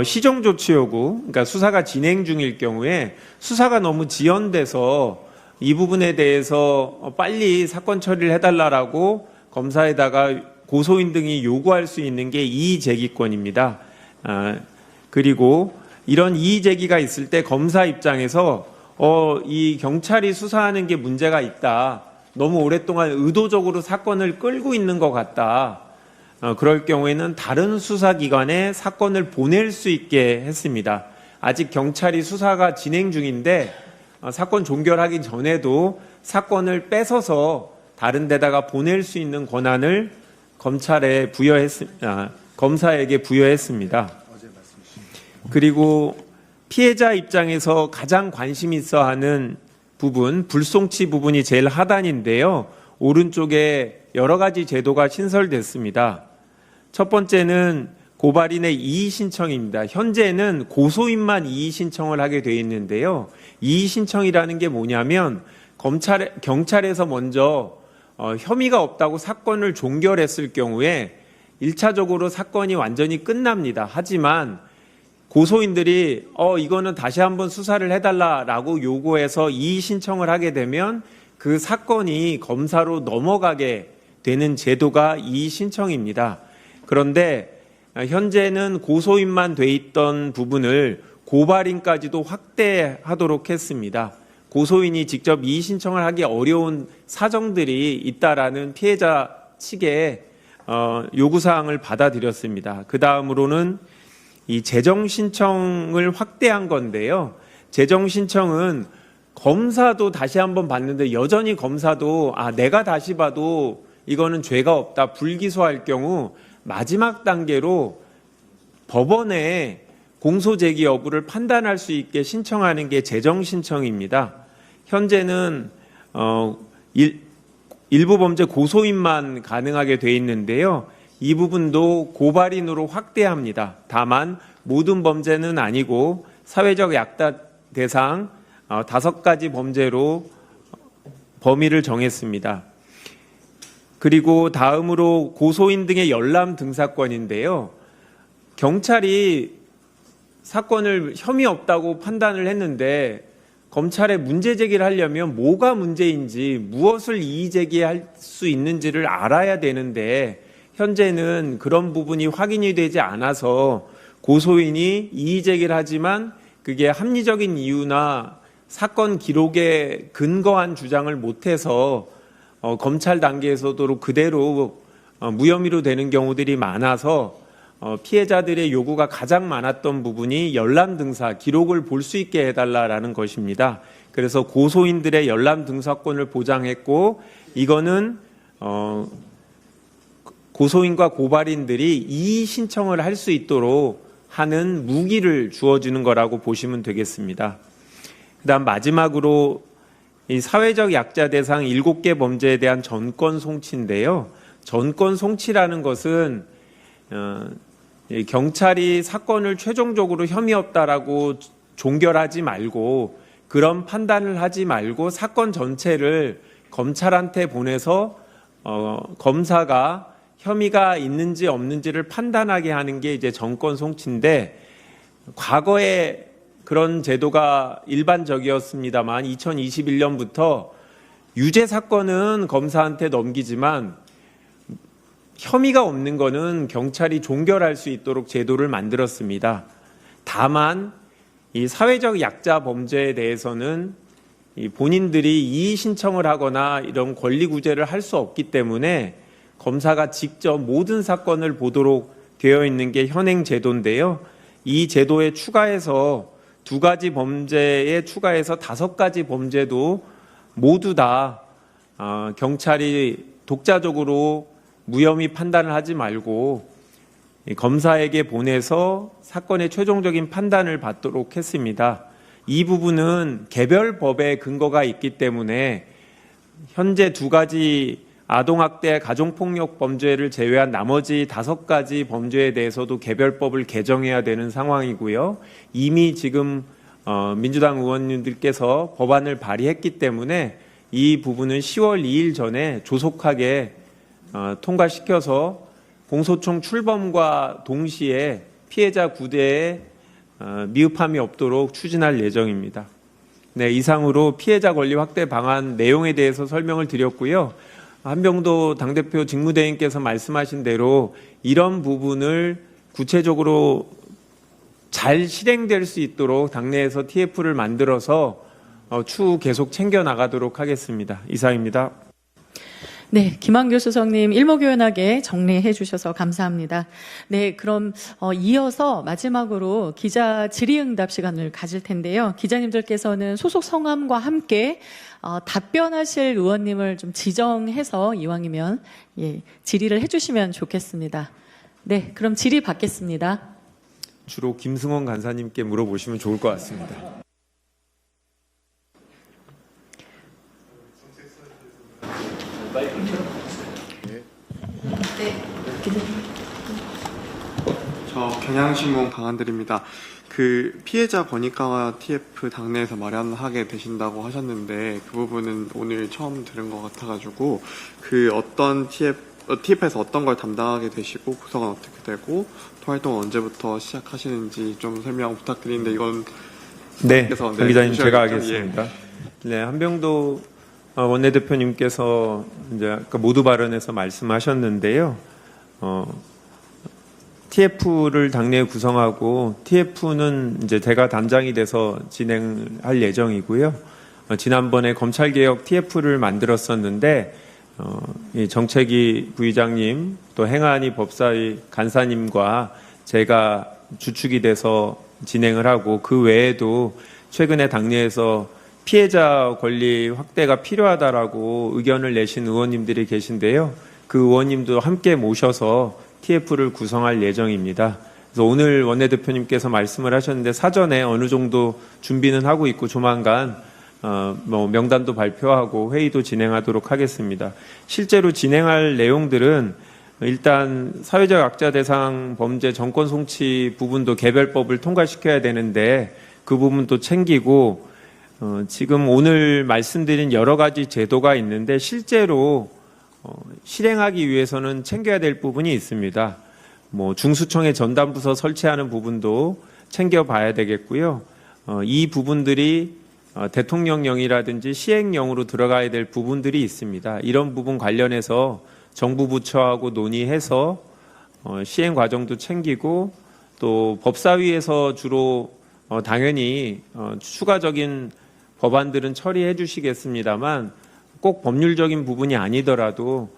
시정조치 요구, 그러니까 수사가 진행 중일 경우에 수사가 너무 지연돼서 이 부분에 대해서 빨리 사건 처리를 해달라고 검사에다가 고소인 등이 요구할 수 있는 게 이의제기권입니다. 그리고 이런 이의제기가 있을 때 검사 입장에서 이 경찰이 수사하는 게 문제가 있다. 너무 오랫동안 의도적으로 사건을 끌고 있는 것 같다. 그럴 경우에는 다른 수사기관에 사건을 보낼 수 있게 했습니다. 아직 경찰이 수사가 진행 중인데 사건 종결하기 전에도 사건을 뺏어서 다른 데다가 보낼 수 있는 권한을 검사에게 부여했습니다. 그리고 피해자 입장에서 가장 관심 있어 하는 부분, 불송치 부분이 제일 하단인데요. 오른쪽에 여러 가지 제도가 신설됐습니다. 첫 번째는 고발인의 이의 신청입니다. 현재는 고소인만 이의 신청을 하게 돼 있는데요. 이의 신청이라는 게 뭐냐면 경찰에서 먼저 혐의가 없다고 사건을 종결했을 경우에 1차적으로 사건이 완전히 끝납니다. 하지만 고소인들이 이거는 다시 한번 수사를 해달라라고 요구해서 이의 신청을 하게 되면 그 사건이 검사로 넘어가게 되는 제도가 이의 신청입니다. 그런데 현재는 고소인만 돼 있던 부분을 고발인까지도 확대하도록 했습니다. 고소인이 직접 이의 신청을 하기 어려운 사정들이 있다라는 피해자 측의 요구사항을 받아들였습니다. 그 다음으로는 이 재정 신청을 확대한 건데요. 재정 신청은 검사도 다시 한번 봤는데 여전히 검사도 내가 다시 봐도 이거는 죄가 없다, 불기소할 경우 마지막 단계로 법원에 공소 제기 여부를 판단할 수 있게 신청하는 게 재정 신청입니다. 현재는 일부 범죄 고소인만 가능하게 돼 있는데요. 이 부분도 고발인으로 확대합니다. 다만 모든 범죄는 아니고 사회적 약자 대상 5가지 범죄로 범위를 정했습니다. 그리고 다음으로 고소인 등의 열람 등사건인데요. 경찰이 사건을 혐의 없다고 판단을 했는데 검찰에 문제 제기를 하려면 뭐가 문제인지, 무엇을 이의 제기할 수 있는지를 알아야 되는데 현재는 그런 부분이 확인이 되지 않아서 고소인이 이의 제기를 하지만 그게 합리적인 이유나 사건 기록에 근거한 주장을 못해서 검찰 단계에서도 그대로 무혐의로 되는 경우들이 많아서 피해자들의 요구가 가장 많았던 부분이 열람 등사 기록을 볼 수 있게 해달라라는 것입니다. 그래서 고소인들의 열람 등사권을 보장했고, 이거는 고소인과 고발인들이 이의 신청을 할 수 있도록 하는 무기를 주어지는 거라고 보시면 되겠습니다. 그다음 마지막으로 이 사회적 약자 대상 7개 범죄에 대한 전권 송치인데요. 전권 송치라는 것은 경찰이 사건을 최종적으로 혐의 없다라고 종결하지 말고, 그런 판단을 하지 말고 사건 전체를 검찰한테 보내서 검사가 혐의가 있는지 없는지를 판단하게 하는 게 이제 전권 송치인데, 과거에 그런 제도가 일반적이었습니다만 2021년부터 유죄 사건은 검사한테 넘기지만 혐의가 없는 거는 경찰이 종결할 수 있도록 제도를 만들었습니다. 다만 이 사회적 약자 범죄에 대해서는 본인들이 이의 신청을 하거나 이런 권리 구제를 할 수 없기 때문에 검사가 직접 모든 사건을 보도록 되어 있는 게 현행 제도인데요. 이 제도에 추가해서 2가지 범죄에 추가해서 5가지 범죄도 모두 다 경찰이 독자적으로 무혐의 판단을 하지 말고 검사에게 보내서 사건의 최종적인 판단을 받도록 했습니다. 이 부분은 개별 법에 근거가 있기 때문에 현재 2가지 아동학대, 가정폭력 범죄를 제외한 나머지 5가지 범죄에 대해서도 개별법을 개정해야 되는 상황이고요. 이미 지금 민주당 의원님들께서 법안을 발의했기 때문에 이 부분은 10월 2일 전에 조속하게 통과시켜서 공소청 출범과 동시에 피해자 구제에 미흡함이 없도록 추진할 예정입니다. 네, 이상으로 피해자 권리 확대 방안 내용에 대해서 설명을 드렸고요. 한병도 당대표 직무대행께서 말씀하신 대로 이런 부분을 구체적으로 잘 실행될 수 있도록 당내에서 TF를 만들어서 추후 계속 챙겨나가도록 하겠습니다. 이상입니다. 네, 김한규 수석님 일목요연하게 정리해 주셔서 감사합니다. 네, 그럼 이어서 마지막으로 기자 질의응답 시간을 가질 텐데요. 기자님들께서는 소속 성함과 함께 답변하실 의원님을 좀 지정해서 이왕이면 질의를 해주시면 좋겠습니다. 네, 그럼 질의 받겠습니다. 주로 김승원 간사님께 물어보시면 좋을 것 같습니다. 저 경향신문 강한들입니다. 그 피해자 권익강화 TF 당내에서 마련하게 되신다고 하셨는데 그 부분은 오늘 처음 들은 것 같아가지고 그 어떤 TF에서 어떤 걸 담당하게 되시고 구성은 어떻게 되고 또 활동은 언제부터 시작하시는지 좀 설명 부탁드리는데 이건 네, 장 기자님 제가 예. 하겠습니다. 네, 한병도 원내대표님께서 이제 아까 모두 발언에서 말씀하셨는데요. TF를 당내에 구성하고 TF는 이제 제가 단장이 돼서 진행할 예정이고요. 지난번에 검찰개혁 TF를 만들었었는데 이 정책위 부의장님 또 행안위 법사위 간사님과 제가 주축이 돼서 진행을 하고 그 외에도 최근에 당내에서 피해자 권리 확대가 필요하다라고 의견을 내신 의원님들이 계신데요. 그 의원님도 함께 모셔서 TF를 구성할 예정입니다. 그래서 오늘 원내대표님께서 말씀을 하셨는데 사전에 어느 정도 준비는 하고 있고 조만간 명단도 발표하고 회의도 진행하도록 하겠습니다. 실제로 진행할 내용들은 일단 사회적 약자 대상 범죄 정권 송치 부분도 개별법을 통과시켜야 되는데 그 부분도 챙기고 지금 오늘 말씀드린 여러 가지 제도가 있는데 실제로 실행하기 위해서는 챙겨야 될 부분이 있습니다. 중수청의 전담부서 설치하는 부분도 챙겨봐야 되겠고요. 이 부분들이 대통령령이라든지 시행령으로 들어가야 될 부분들이 있습니다. 이런 부분 관련해서 정부 부처하고 논의해서 시행 과정도 챙기고 또 법사위에서 주로 당연히 추가적인 법안들은 처리해 주시겠습니다만 꼭 법률적인 부분이 아니더라도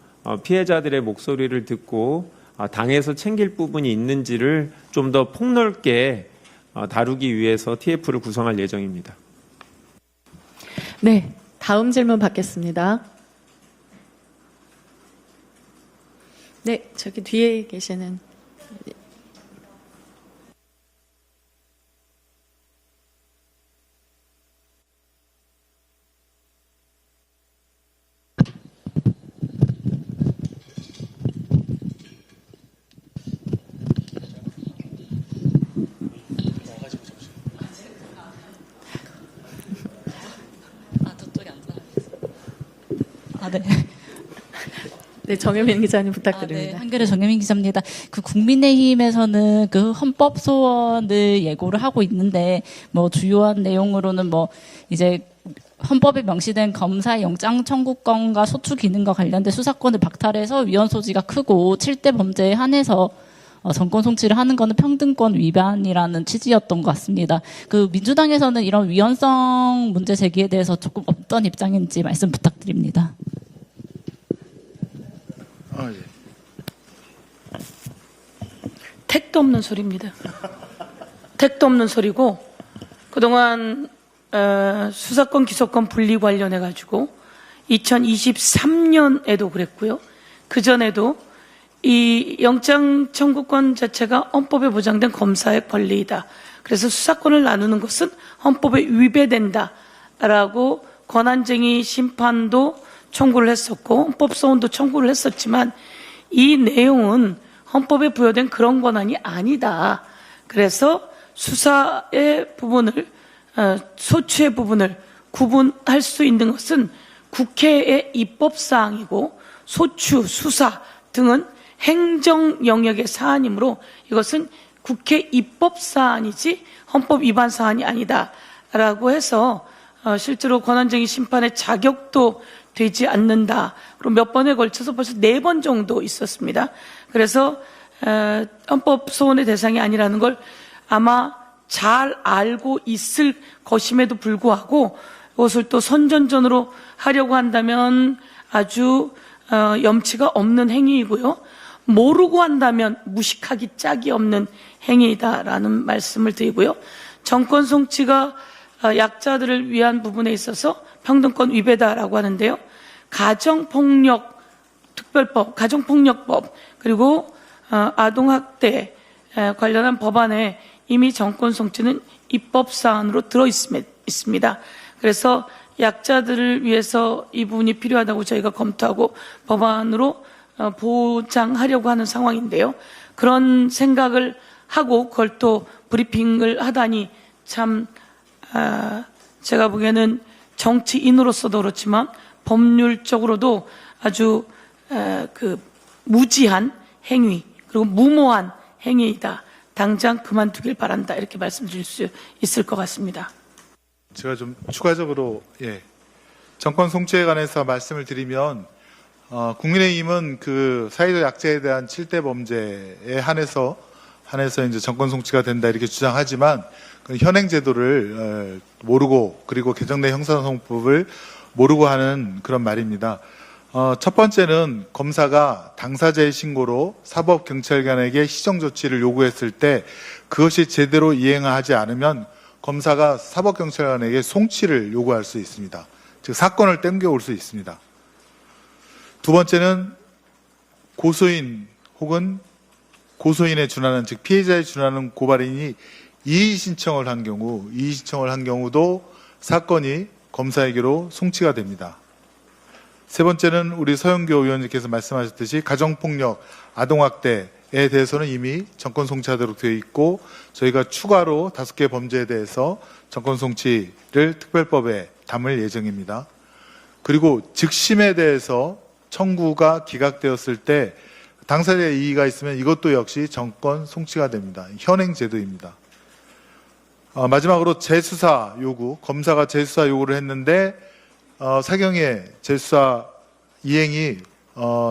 피해자들의 목소리를 듣고 당에서 챙길 부분이 있는지를 좀 더 폭넓게 다루기 위해서 TF를 구성할 예정입니다. 네, 다음 질문 받겠습니다. 네, 저기 뒤에 계시는. 네. 네, 정혜민 기자님 네, 부탁드립니다. 한겨레 정혜민 기자입니다. 그 국민의힘에서는 그 헌법 소원을 예고를 하고 있는데 주요한 내용으로는 이제 헌법에 명시된 검사의 영장 청구권과 소추 기능과 관련된 수사권을 박탈해서 위헌 소지가 크고 7대 범죄에 한해서 정권 송치를 하는 것은 평등권 위반이라는 취지였던 것 같습니다. 그 민주당에서는 이런 위헌성 문제 제기에 대해서 조금 어떤 입장인지 말씀 부탁드립니다. 택도 없는 소리입니다. 택도 없는 소리고 그동안 수사권 기소권 분리 관련해 가지고 2023년에도 그랬고요. 그전에도 이 영장 청구권 자체가 헌법에 보장된 검사의 권리이다. 그래서 수사권을 나누는 것은 헌법에 위배된다라고 권한쟁의 심판도 청구를 했었고 헌법소원도 청구를 했었지만 이 내용은 헌법에 부여된 그런 권한이 아니다. 그래서 수사의 부분을 소추의 부분을 구분할 수 있는 것은 국회의 입법사항이고 소추, 수사 등은 행정 영역의 사안이므로 이것은 국회 입법사안이지 헌법 위반 사안이 아니다라고 해서 실제로 권한쟁의 심판의 자격도 되지 않는다. 그리고 몇 번에 걸쳐서 벌써 4번 정도 있었습니다. 그래서 헌법 소원의 대상이 아니라는 걸 아마 잘 알고 있을 것임에도 불구하고 이것을 또 선전전으로 하려고 한다면 아주 염치가 없는 행위이고요. 모르고 한다면 무식하기 짝이 없는 행위이다라는 말씀을 드리고요. 정권 송치가 약자들을 위한 부분에 있어서 평등권 위배다라고 하는데요. 가정폭력 특별법, 가정폭력법 그리고 아동학대 관련한 법안에 이미 정권 송치는 입법사안으로 들어 있습니다. 그래서 약자들을 위해서 이 부분이 필요하다고 저희가 검토하고 법안으로 보장하려고 하는 상황인데요. 그런 생각을 하고 그걸 또 브리핑을 하다니 참 제가 보기에는 정치인으로서도 그렇지만 법률적으로도 아주 무지한 행위 그리고 무모한 행위이다. 당장 그만두길 바란다. 이렇게 말씀드릴 수 있을 것 같습니다. 제가 좀 추가적으로 정권 송치에 관해서 말씀을 드리면 국민의힘은 그 사회적 약자에 대한 7대 범죄에 한해서 이제 정권 송치가 된다 이렇게 주장하지만 그 현행 제도를 모르고 그리고 개정된 형사소송법을 모르고 하는 그런 말입니다. 첫 번째는 검사가 당사자의 신고로 사법경찰관에게 시정조치를 요구했을 때 그것이 제대로 이행하지 않으면 검사가 사법경찰관에게 송치를 요구할 수 있습니다. 즉 사건을 땡겨올 수 있습니다. 두 번째는 고소인 혹은 고소인에 준하는, 즉 피해자에 준하는 고발인이 이의 신청을 한 경우도 사건이 검사에게로 송치가 됩니다. 세 번째는 우리 서영교 의원님께서 말씀하셨듯이 가정폭력, 아동학대에 대해서는 이미 정권 송치하도록 되어 있고, 저희가 추가로 5개 범죄에 대해서 정권 송치를 특별법에 담을 예정입니다. 그리고 즉심에 대해서 청구가 기각되었을 때 당사자의 이의가 있으면 이것도 역시 정권 송치가 됩니다. 현행 제도입니다. 마지막으로 재수사 요구, 검사가 재수사 요구를 했는데 사경의 재수사 이행이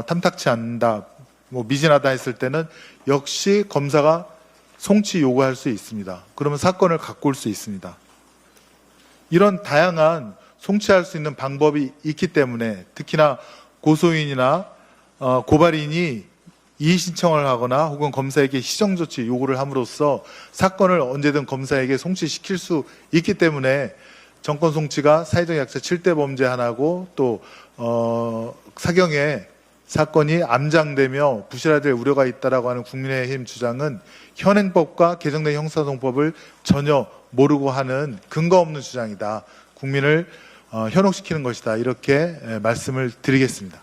탐탁치 않다, 미진하다 했을 때는 역시 검사가 송치 요구할 수 있습니다. 그러면 사건을 갖고 올 수 있습니다. 이런 다양한 송치할 수 있는 방법이 있기 때문에 특히나 고소인이나 고발인이 이의 신청을 하거나 혹은 검사에게 시정조치 요구를 함으로써 사건을 언제든 검사에게 송치시킬 수 있기 때문에 정권 송치가 사회적 약자 7대 범죄 하나고, 또 사경의 사건이 암장되며 부실화될 우려가 있다라고 하는 국민의힘 주장은 현행법과 개정된 형사소송법을 전혀 모르고 하는 근거 없는 주장이다. 국민을 현혹시키는 것이다. 이렇게 말씀을 드리겠습니다.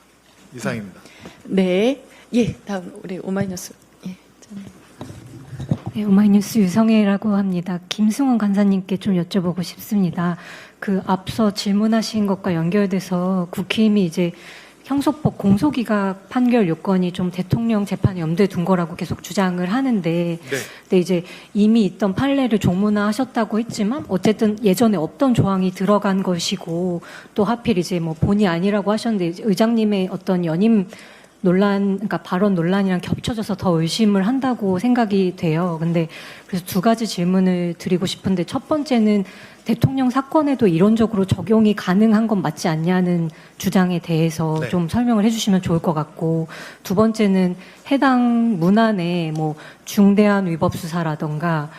이상입니다. 네. 예, 다음 우리 오마이뉴스. 예. 네, 오마이뉴스 유성혜라고 합니다. 김승원 간사님께 좀 여쭤보고 싶습니다. 앞서 질문하신 것과 연결돼서 국힘이 이제 형소법 공소기각 판결 요건이 좀 대통령 재판에 염두에 둔 거라고 계속 주장을 하는데, 네. 근데 이제 이미 있던 판례를 종문화하셨다고 했지만 어쨌든 예전에 없던 조항이 들어간 것이고, 또 하필 이제 본의 아니라고 하셨는데 의장님의 어떤 연임 논란, 그러니까 발언 논란이랑 겹쳐져서 더 의심을 한다고 생각이 돼요. 근데 그래서 두 가지 질문을 드리고 싶은데, 첫 번째는 대통령 사건에도 이론적으로 적용이 가능한 건 맞지 않냐는 주장에 대해서 네. 좀 설명을 해주시면 좋을 것 같고, 두 번째는 해당 문안에 중대한 위법 수사라던가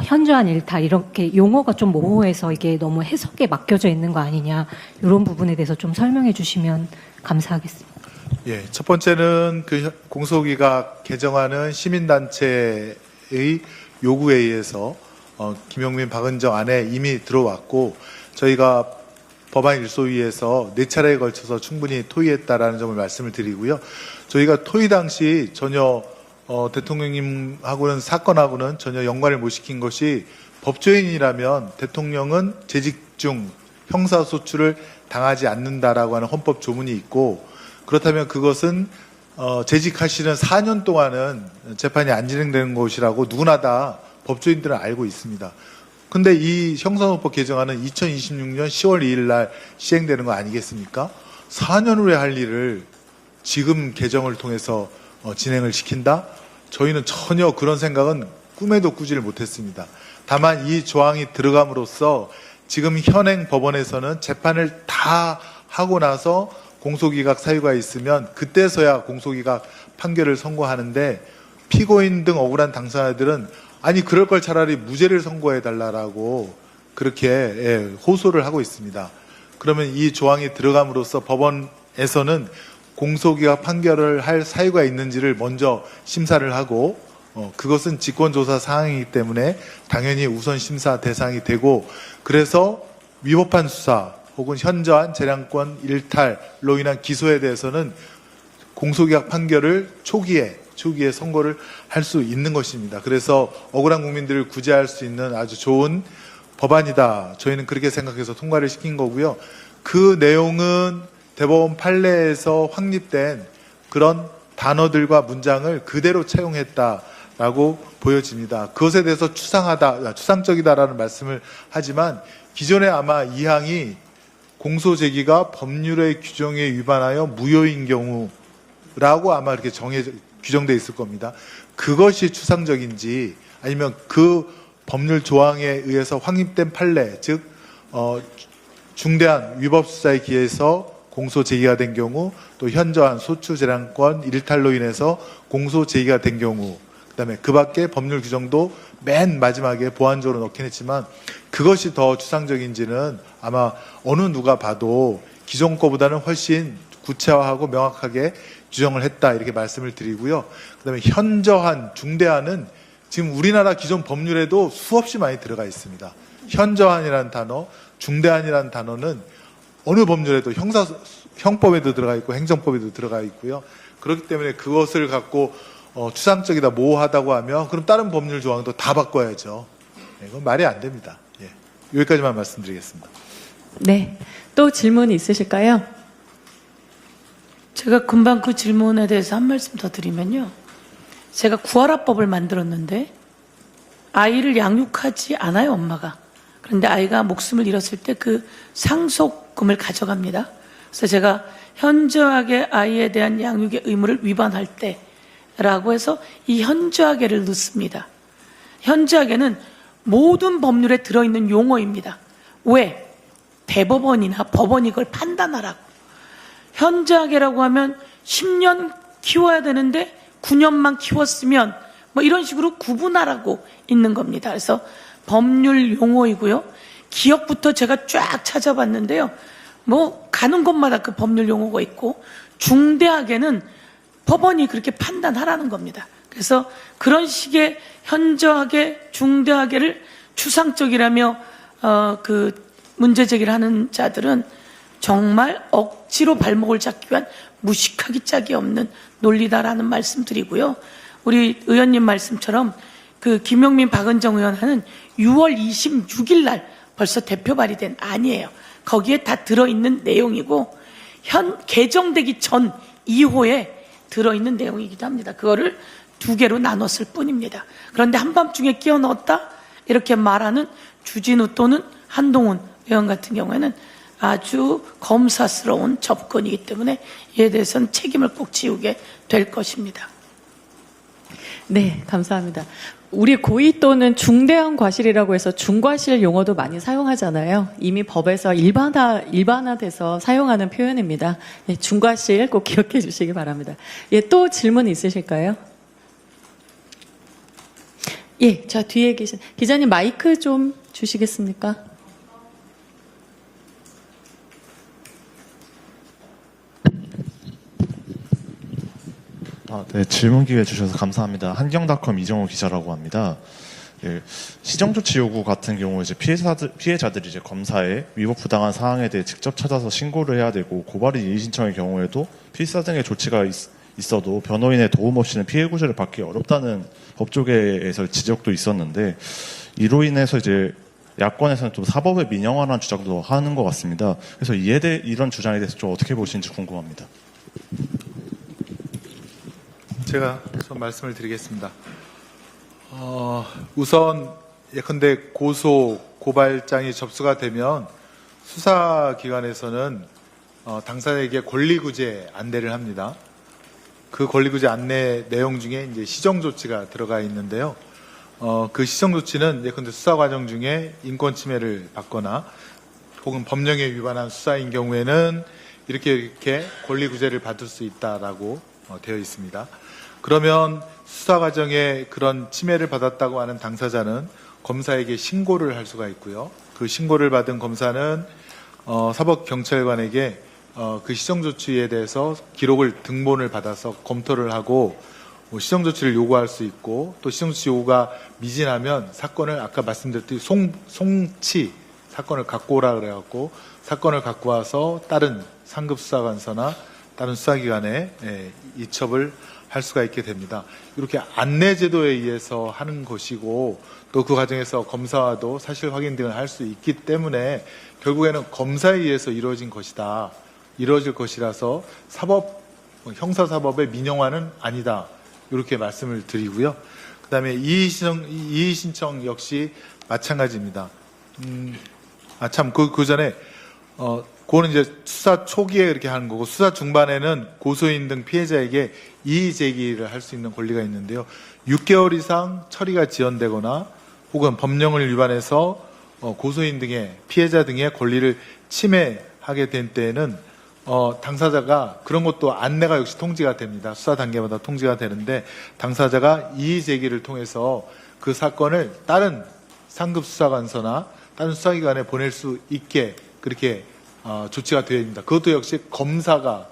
현저한 일타 이렇게 용어가 좀 모호해서 이게 너무 해석에 맡겨져 있는 거 아니냐, 이런 부분에 대해서 좀 설명해 주시면 감사하겠습니다. 예, 첫 번째는 공소기각 개정안은 시민단체의 요구에 의해서 김용민, 박은정 안에 이미 들어왔고, 저희가 법안 일소위에서 4차례에 걸쳐서 충분히 토의했다라는 점을 말씀을 드리고요. 저희가 토의 당시 전혀 대통령님하고는 사건하고는 전혀 연관을 못 시킨 것이, 법조인이라면 대통령은 재직 중 형사소출을 당하지 않는다라고 하는 헌법 조문이 있고, 그렇다면 그것은 재직하시는 4년 동안은 재판이 안 진행되는 것이라고 누구나 다 법조인들은 알고 있습니다. 근데 이 형사소송법 개정안은 2026년 10월 2일 날 시행되는 거 아니겠습니까? 4년 후에 할 일을 지금 개정을 통해서 진행을 시킨다? 저희는 전혀 그런 생각은 꿈에도 꾸지를 못했습니다. 다만 이 조항이 들어감으로써 지금 현행 법원에서는 재판을 다 하고 나서 공소기각 사유가 있으면 그때서야 공소기각 판결을 선고하는데, 피고인 등 억울한 당사자들은 아니 그럴 걸 차라리 무죄를 선고해달라고 그렇게 호소를 하고 있습니다. 그러면 이 조항이 들어감으로써 법원에서는 공소기각 판결을 할 사유가 있는지를 먼저 심사를 하고, 그것은 직권조사 사항이기 때문에 당연히 우선 심사 대상이 되고, 그래서 위법한 수사 혹은 현저한 재량권 일탈로 인한 기소에 대해서는 공소기각 판결을 초기에 선고를 할 수 있는 것입니다. 그래서 억울한 국민들을 구제할 수 있는 아주 좋은 법안이다. 저희는 그렇게 생각해서 통과를 시킨 거고요. 그 내용은 대법원 판례에서 확립된 그런 단어들과 문장을 그대로 채용했다라고 보여집니다. 그것에 대해서 추상적이다라는 말씀을 하지만, 기존에 아마 이 항이 공소 제기가 법률의 규정에 위반하여 무효인 경우라고 아마 이렇게 규정되어 있을 겁니다. 그것이 추상적인지 아니면 그 법률 조항에 의해서 확립된 판례, 즉 중대한 위법 수사에 기해서 공소 제기가 된 경우, 또 현저한 소추 재량권 일탈로 인해서 공소 제기가 된 경우, 그다음에 그 밖에 법률 규정도 맨 마지막에 보완적으로 넣긴 했지만 그것이 더 추상적인지는 아마 어느 누가 봐도 기존 거보다는 훨씬 구체화하고 명확하게 규정을 했다 이렇게 말씀을 드리고요. 그다음에 현저한, 중대한은 지금 우리나라 기존 법률에도 수없이 많이 들어가 있습니다. 현저한이라는 단어, 중대한이라는 단어는 어느 법률에도 형법에도 들어가 있고 행정법에도 들어가 있고요. 그렇기 때문에 그것을 갖고 추상적이다, 모호하다고 하면 그럼 다른 법률 조항도 다 바꿔야죠. 네, 그건 말이 안 됩니다. 예, 여기까지만 말씀드리겠습니다. 네. 또 질문 있으실까요? 제가 금방 그 질문에 대해서 한 말씀 더 드리면요. 제가 구하라법을 만들었는데 아이를 양육하지 않아요, 엄마가. 그런데 아이가 목숨을 잃었을 때 그 상속금을 가져갑니다. 그래서 제가 현저하게 아이에 대한 양육의 의무를 위반할 때라고 해서 이 현저하게를 넣습니다. 현저하게는 모든 법률에 들어있는 용어입니다. 왜? 대법원이나 법원이 그걸 판단하라고. 현저하게라고 하면 10년 키워야 되는데 9년만 키웠으면 뭐 이런 식으로 구분하라고 있는 겁니다. 그래서 법률 용어이고요. 기억부터 제가 쫙 찾아봤는데요. 뭐 가는 곳마다 그 법률 용어가 있고 중대하게는 법원이 그렇게 판단하라는 겁니다. 그래서 그런 식의 현저하게, 중대하게를 추상적이라며 그 문제 제기를 하는 자들은 정말 억지로 발목을 잡기 위한 무식하기 짝이 없는 논리다라는 말씀드리고요. 우리 의원님 말씀처럼 그 김용민, 박은정 의원 하는 6월 26일 날 벌써 대표 발의된 안이에요. 거기에 다 들어있는 내용이고 개정되기 전 2호에 들어있는 내용이기도 합니다. 그거를 두 개로 나눴을 뿐입니다. 그런데 한밤중에 끼워 넣었다 이렇게 말하는 주진우 또는 한동훈 의원 같은 경우에는 아주 검사스러운 접근이기 때문에 이에 대해서는 책임을 꼭 지우게 될 것입니다. 네, 감사합니다. 우리 고의 또는 중대한 과실이라고 해서 중과실 용어도 많이 사용하잖아요. 이미 법에서 일반화돼서 사용하는 표현입니다. 예, 중과실 꼭 기억해 주시기 바랍니다. 예, 또 질문 있으실까요? 예, 자, 뒤에 계신 기자님 마이크 좀 주시겠습니까? 네, 질문 기회 주셔서 감사합니다. 한경닷컴 이정호 기자라고 합니다. 예, 시정조치 요구 같은 경우 이제 피해자들이 이제 검사에 위법 부당한 사항에 대해 직접 찾아서 신고를 해야 되고 고발이 이의 신청의 경우에도 필사 등의 조치가 있어도 변호인의 도움 없이는 피해 구제를 받기 어렵다는 법조계에서 지적도 있었는데 이로 인해서 이제 야권에서는 좀 사법의 민영화라는 주장도 하는 것 같습니다. 그래서 이런 주장에 대해서 좀 어떻게 보시는지 궁금합니다. 제가 좀 말씀을 드리겠습니다. 우선 예컨대 고발장이 접수가 되면 수사기관에서는 당사자에게 권리구제 안내를 합니다. 그 권리구제 안내 내용 중에 이제 시정조치가 들어가 있는데요. 그 시정조치는 예컨대 수사 과정 중에 인권 침해를 받거나 혹은 법령에 위반한 수사인 경우에는 이렇게 권리구제를 받을 수 있다라고 되어 있습니다. 그러면 수사 과정에 그런 침해를 받았다고 하는 당사자는 검사에게 신고를 할 수가 있고요. 그 신고를 받은 검사는 사법경찰관에게 그 시정조치에 대해서 기록을 등본을 받아서 검토를 하고 시정조치를 요구할 수 있고 또 시정조치 요구가 미진하면 사건을 아까 말씀드렸듯이 송치 사건을 갖고 오라 그래갖고 사건을 갖고 와서 다른 상급 수사관서나 다른 수사기관에 이첩을 할 수가 있게 됩니다. 이렇게 안내 제도에 의해서 하는 것이고 또 그 과정에서 검사와도 사실 확인 등을 할 수 있기 때문에 결국에는 검사에 의해서 이루어질 것이라서 형사사법의 민영화는 아니다. 이렇게 말씀을 드리고요. 그 다음에 이의 신청 역시 마찬가지입니다. 그 전에 그거는 이제 수사 초기에 그렇게 하는 거고 수사 중반에는 고소인 등 피해자에게 이의 제기를 할 수 있는 권리가 있는데요. 6개월 이상 처리가 지연되거나 혹은 법령을 위반해서 고소인 등의 피해자 등의 권리를 침해하게 된 때에는 당사자가 그런 것도 안내가 역시 통지가 됩니다. 수사 단계마다 통지가 되는데 당사자가 이의 제기를 통해서 그 사건을 다른 상급 수사관서나 다른 수사기관에 보낼 수 있게 그렇게 조치가 되어 있습니다. 그것도 역시 검사가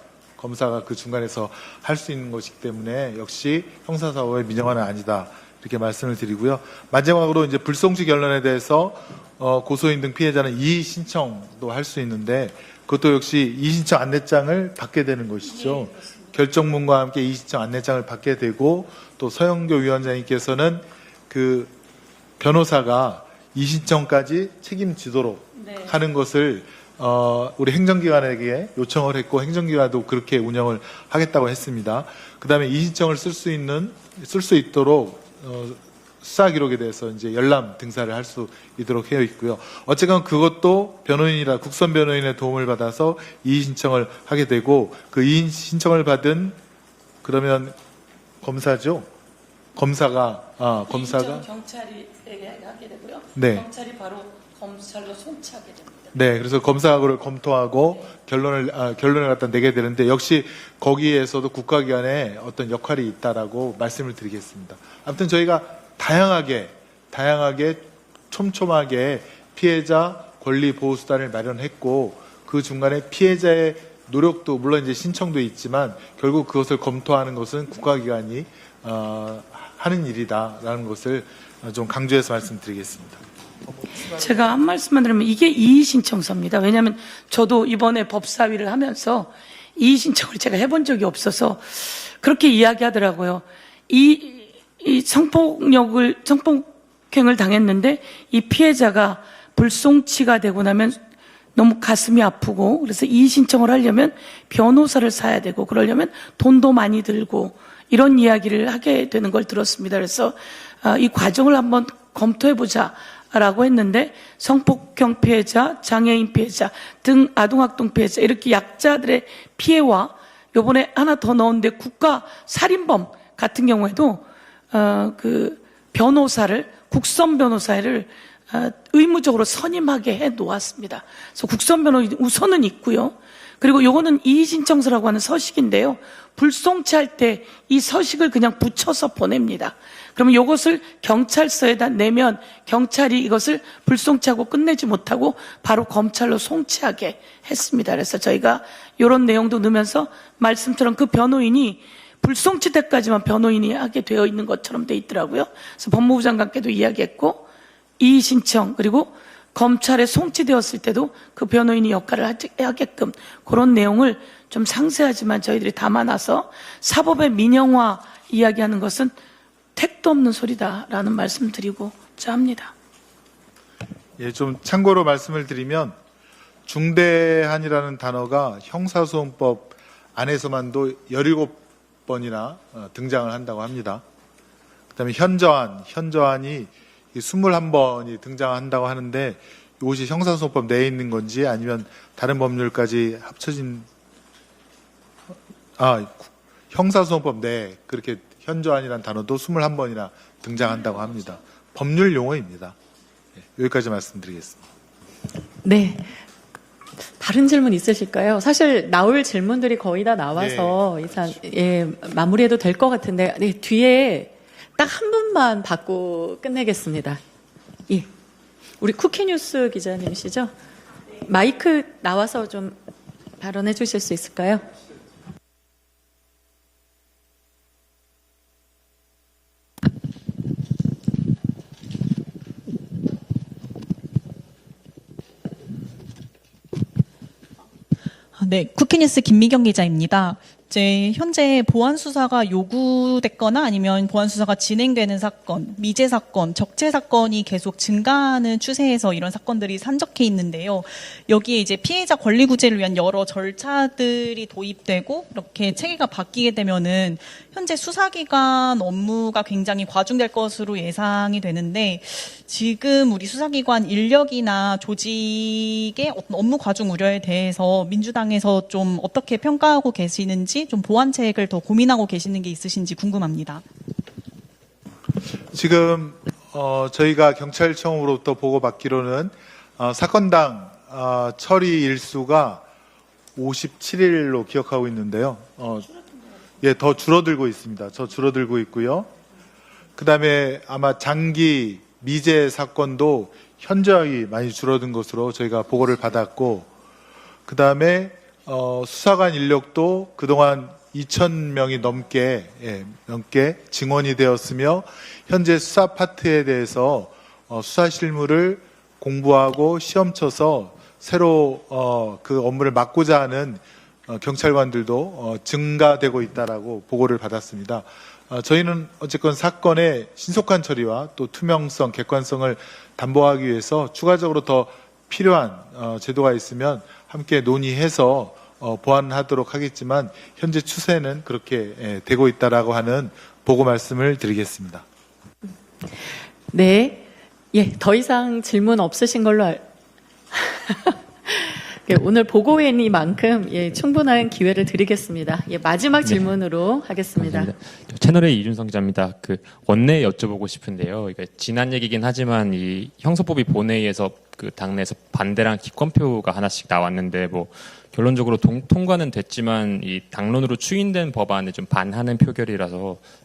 그 중간에서 할 수 있는 것이기 때문에 역시 형사사법의 민영화는 아니다. 이렇게 말씀을 드리고요. 마지막으로 이제 불송치 결론에 대해서 고소인 등 피해자는 이의 신청도 할 수 있는데 그것도 역시 이의 신청 안내장을 받게 되는 것이죠. 결정문과 함께 이의 신청 안내장을 받게 되고 또 서영교 위원장님께서는 그 변호사가 이의 신청까지 책임지도록 하는 것을 우리 행정기관에게 요청을 했고 행정기관도 그렇게 운영을 하겠다고 했습니다. 그다음에 이의 신청을 쓸 수 있도록 수사 기록에 대해서 이제 열람 등사를 할 수 있도록 되어 있고요. 어쨌건 그것도 국선 변호인의 도움을 받아서 이의 신청을 하게 되고 그 이의 신청을 받은 그러면 검사죠. 검사가 경찰에게 하게 되고요. 네. 경찰이 바로 검찰로 송치하게 됩니다. 네, 그래서 검사가 그걸 검토하고 결론을 갖다 내게 되는데 역시 거기에서도 국가기관의 어떤 역할이 있다라고 말씀을 드리겠습니다. 아무튼 저희가 다양하게 촘촘하게 피해자 권리 보호 수단을 마련했고 그 중간에 피해자의 노력도 물론 이제 신청도 있지만 결국 그것을 검토하는 것은 국가기관이 하는 일이다라는 것을 좀 강조해서 말씀드리겠습니다. 제가 한 말씀만 드리면 이게 이의신청서입니다. 왜냐하면 저도 이번에 법사위를 하면서 이의신청을 제가 해본 적이 없어서 그렇게 이야기하더라고요. 이 성폭행을 당했는데 이 피해자가 불송치가 되고 나면 너무 가슴이 아프고 그래서 이의신청을 하려면 변호사를 사야 되고 그러려면 돈도 많이 들고 이런 이야기를 하게 되는 걸 들었습니다. 그래서 이 과정을 한번 검토해보자 라고 했는데 성폭행 피해자, 장애인 피해자 등 아동학동 피해자 이렇게 약자들의 피해와 요번에 하나 더 넣었는데 국가 살인범 같은 경우에도 그 변호사를 국선 변호사를 의무적으로 선임하게 해 놓았습니다. 그래서 국선 변호인 우선은 있고요. 그리고 요거는 이의신청서라고 하는 서식인데요. 불송치할 때 이 서식을 그냥 붙여서 보냅니다. 그러면 이것을 경찰서에다 내면 경찰이 이것을 불송치하고 끝내지 못하고 바로 검찰로 송치하게 했습니다. 그래서 저희가 이런 내용도 넣으면서 말씀처럼 그 변호인이 불송치 때까지만 변호인이 하게 되어 있는 것처럼 돼 있더라고요. 그래서 법무부 장관께도 이야기했고 이의 신청 그리고 검찰에 송치되었을 때도 그 변호인이 역할을 하게끔 그런 내용을 좀 상세하지만 저희들이 담아놔서 사법의 민영화 이야기하는 것은 택도 없는 소리다라는 말씀 드리고자 합니다. 예, 좀 참고로 말씀을 드리면 중대한이라는 단어가 형사소송법 안에서만도 17번이나 등장을 한다고 합니다. 그다음에 현저한이 21번이 등장한다고 하는데 이것이 형사소송법 내에 있는 건지 아니면 다른 법률까지 합쳐진 형사소송법 내에 그렇게 현저한이라는 단어도 21번이나 등장한다고 합니다. 법률 용어입니다. 여기까지 말씀드리겠습니다. 네. 다른 질문 있으실까요? 사실 나올 질문들이 거의 다 나와서 마무리해도 될 것 같은데 뒤에 딱 한 분만 받고 끝내겠습니다. 예. 우리 쿠키뉴스 기자님이시죠? 마이크 나와서 좀 발언해 주실 수 있을까요? 네, 쿠키뉴스 김미경 기자입니다. 현재 보안 수사가 요구됐거나 아니면 보안 수사가 진행되는 사건, 미제 사건, 적재 사건이 계속 증가하는 추세에서 이런 사건들이 산적해 있는데요. 여기에 이제 피해자 권리 구제를 위한 여러 절차들이 도입되고 이렇게 체계가 바뀌게 되면은 현재 수사기관 업무가 굉장히 과중될 것으로 예상이 되는데 지금 우리 수사기관 인력이나 조직의 어떤 업무 과중 우려에 대해서 민주당에서 좀 어떻게 평가하고 계시는지 좀 보완책을 더 고민하고 계시는 게 있으신지 궁금합니다. 지금 저희가 경찰청으로부터 보고받기로는 사건당 처리 일수가 57일로 기억하고 있는데요. 예, 더 줄어들고 있습니다. 더 줄어들고 있고요. 그다음에 아마 장기 미제 사건도 현저하게 많이 줄어든 것으로 저희가 보고를 받았고, 그다음에 수사관 인력도 그동안 2,000명이 넘게 증원이 되었으며, 현재 수사 파트에 대해서 수사 실무를 공부하고 시험 쳐서 새로 그 업무를 맡고자 하는 경찰관들도 증가되고 있다라고 보고를 받았습니다. 저희는 어쨌건 사건의 신속한 처리와 또 투명성, 객관성을 담보하기 위해서 추가적으로 더 필요한 제도가 있으면 함께 논의해서 보완하도록 하겠지만, 현재 추세는 그렇게 되고 있다라고 하는 보고 말씀을 드리겠습니다. 네. 예, 더 이상 질문 없으신 걸로 예, 오늘 보고회니만큼 예, 충분한 기회를 드리겠습니다. 예, 마지막 질문으로 하겠습니다. 감사합니다. 채널A 이준성 기자입니다. 그 원내 여쭤보고 싶은데요. 이게 지난 얘기긴 하지만 이 형사법이 본회의에서 그 당내에서 반대랑 기권표가 하나씩 나왔는데, 뭐 결론적으로 통과는 됐지만 이 당론으로 추인된 법안에 좀 반하는 표결이라서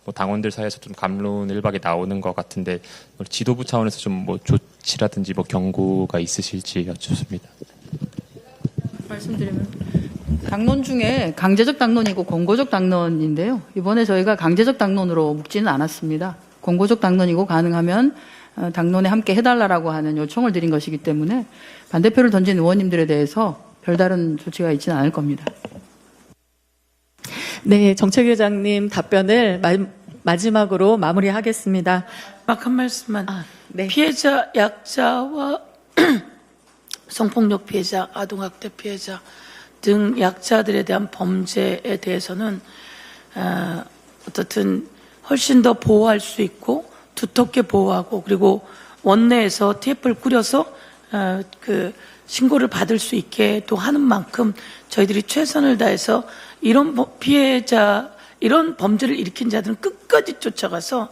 뭐 당원들 사이에서 좀 감론 일박이 나오는 것 같은데, 지도부 차원에서 좀 뭐 조치라든지 뭐 경고가 있으실지 여쭙습니다. 말씀드리면 당론 중에 강제적 당론이고 권고적 당론인데요. 이번에 저희가 강제적 당론으로 묶지는 않았습니다. 권고적 당론이고 가능하면 당론에 함께 해달라고 하는 요청을 드린 것이기 때문에 반대표를 던진 의원님들에 대해서 별다른 조치가 있지는 않을 겁니다. 네, 정책위원장님 답변을 마지막으로 마무리하겠습니다. 막 한 말씀만. 네. 피해자, 약자와 성폭력 피해자, 아동학대 피해자 등 약자들에 대한 범죄에 대해서는 어떻든 훨씬 더 보호할 수 있고 두텁게 보호하고, 그리고 원내에서 TF를 꾸려서 그 신고를 받을 수 있게 또 하는 만큼 저희들이 최선을 다해서 이런 피해자, 이런 범죄를 일으킨 자들은 끝까지 쫓아가서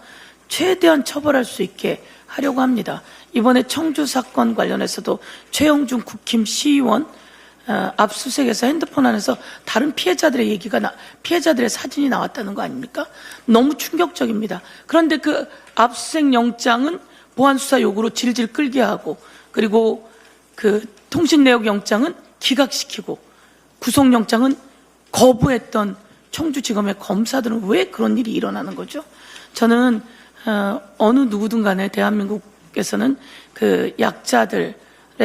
최대한 처벌할 수 있게 하려고 합니다. 이번에 청주 사건 관련해서도 최영준 국힘 시의원 압수수색에서 핸드폰 안에서 다른 피해자들의 피해자들의 사진이 나왔다는 거 아닙니까? 너무 충격적입니다. 그런데 그 압수수색 영장은 보안 수사 요구로 질질 끌게 하고, 그리고 그 통신 내역 영장은 기각시키고 구속영장은 거부했던 청주지검의 검사들은 왜 그런 일이 일어나는 거죠? 저는 어느 누구든 간에 대한민국에서는 그 약자들에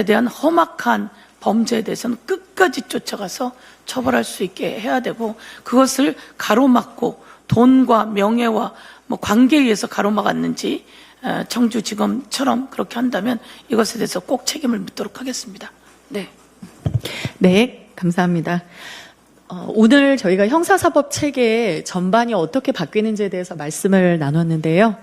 대한 험악한 범죄에 대해서는 끝까지 쫓아가서 처벌할 수 있게 해야 되고, 그것을 가로막고 돈과 명예와 뭐 관계에 의해서 가로막았는지 청주지검처럼 그렇게 한다면 이것에 대해서 꼭 책임을 묻도록 하겠습니다. 네. 네, 감사합니다. 오늘 저희가 형사사법 체계 전반이 어떻게 바뀌는지에 대해서 말씀을 나눴는데요.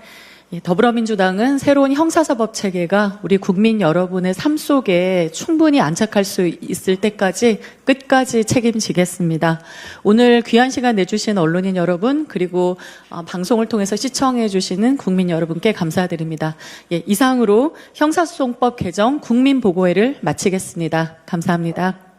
더불어민주당은 새로운 형사사법 체계가 우리 국민 여러분의 삶 속에 충분히 안착할 수 있을 때까지 끝까지 책임지겠습니다. 오늘 귀한 시간 내주신 언론인 여러분, 그리고 방송을 통해서 시청해 주시는 국민 여러분께 감사드립니다. 예, 이상으로 형사소송법 개정 국민보고회를 마치겠습니다. 감사합니다.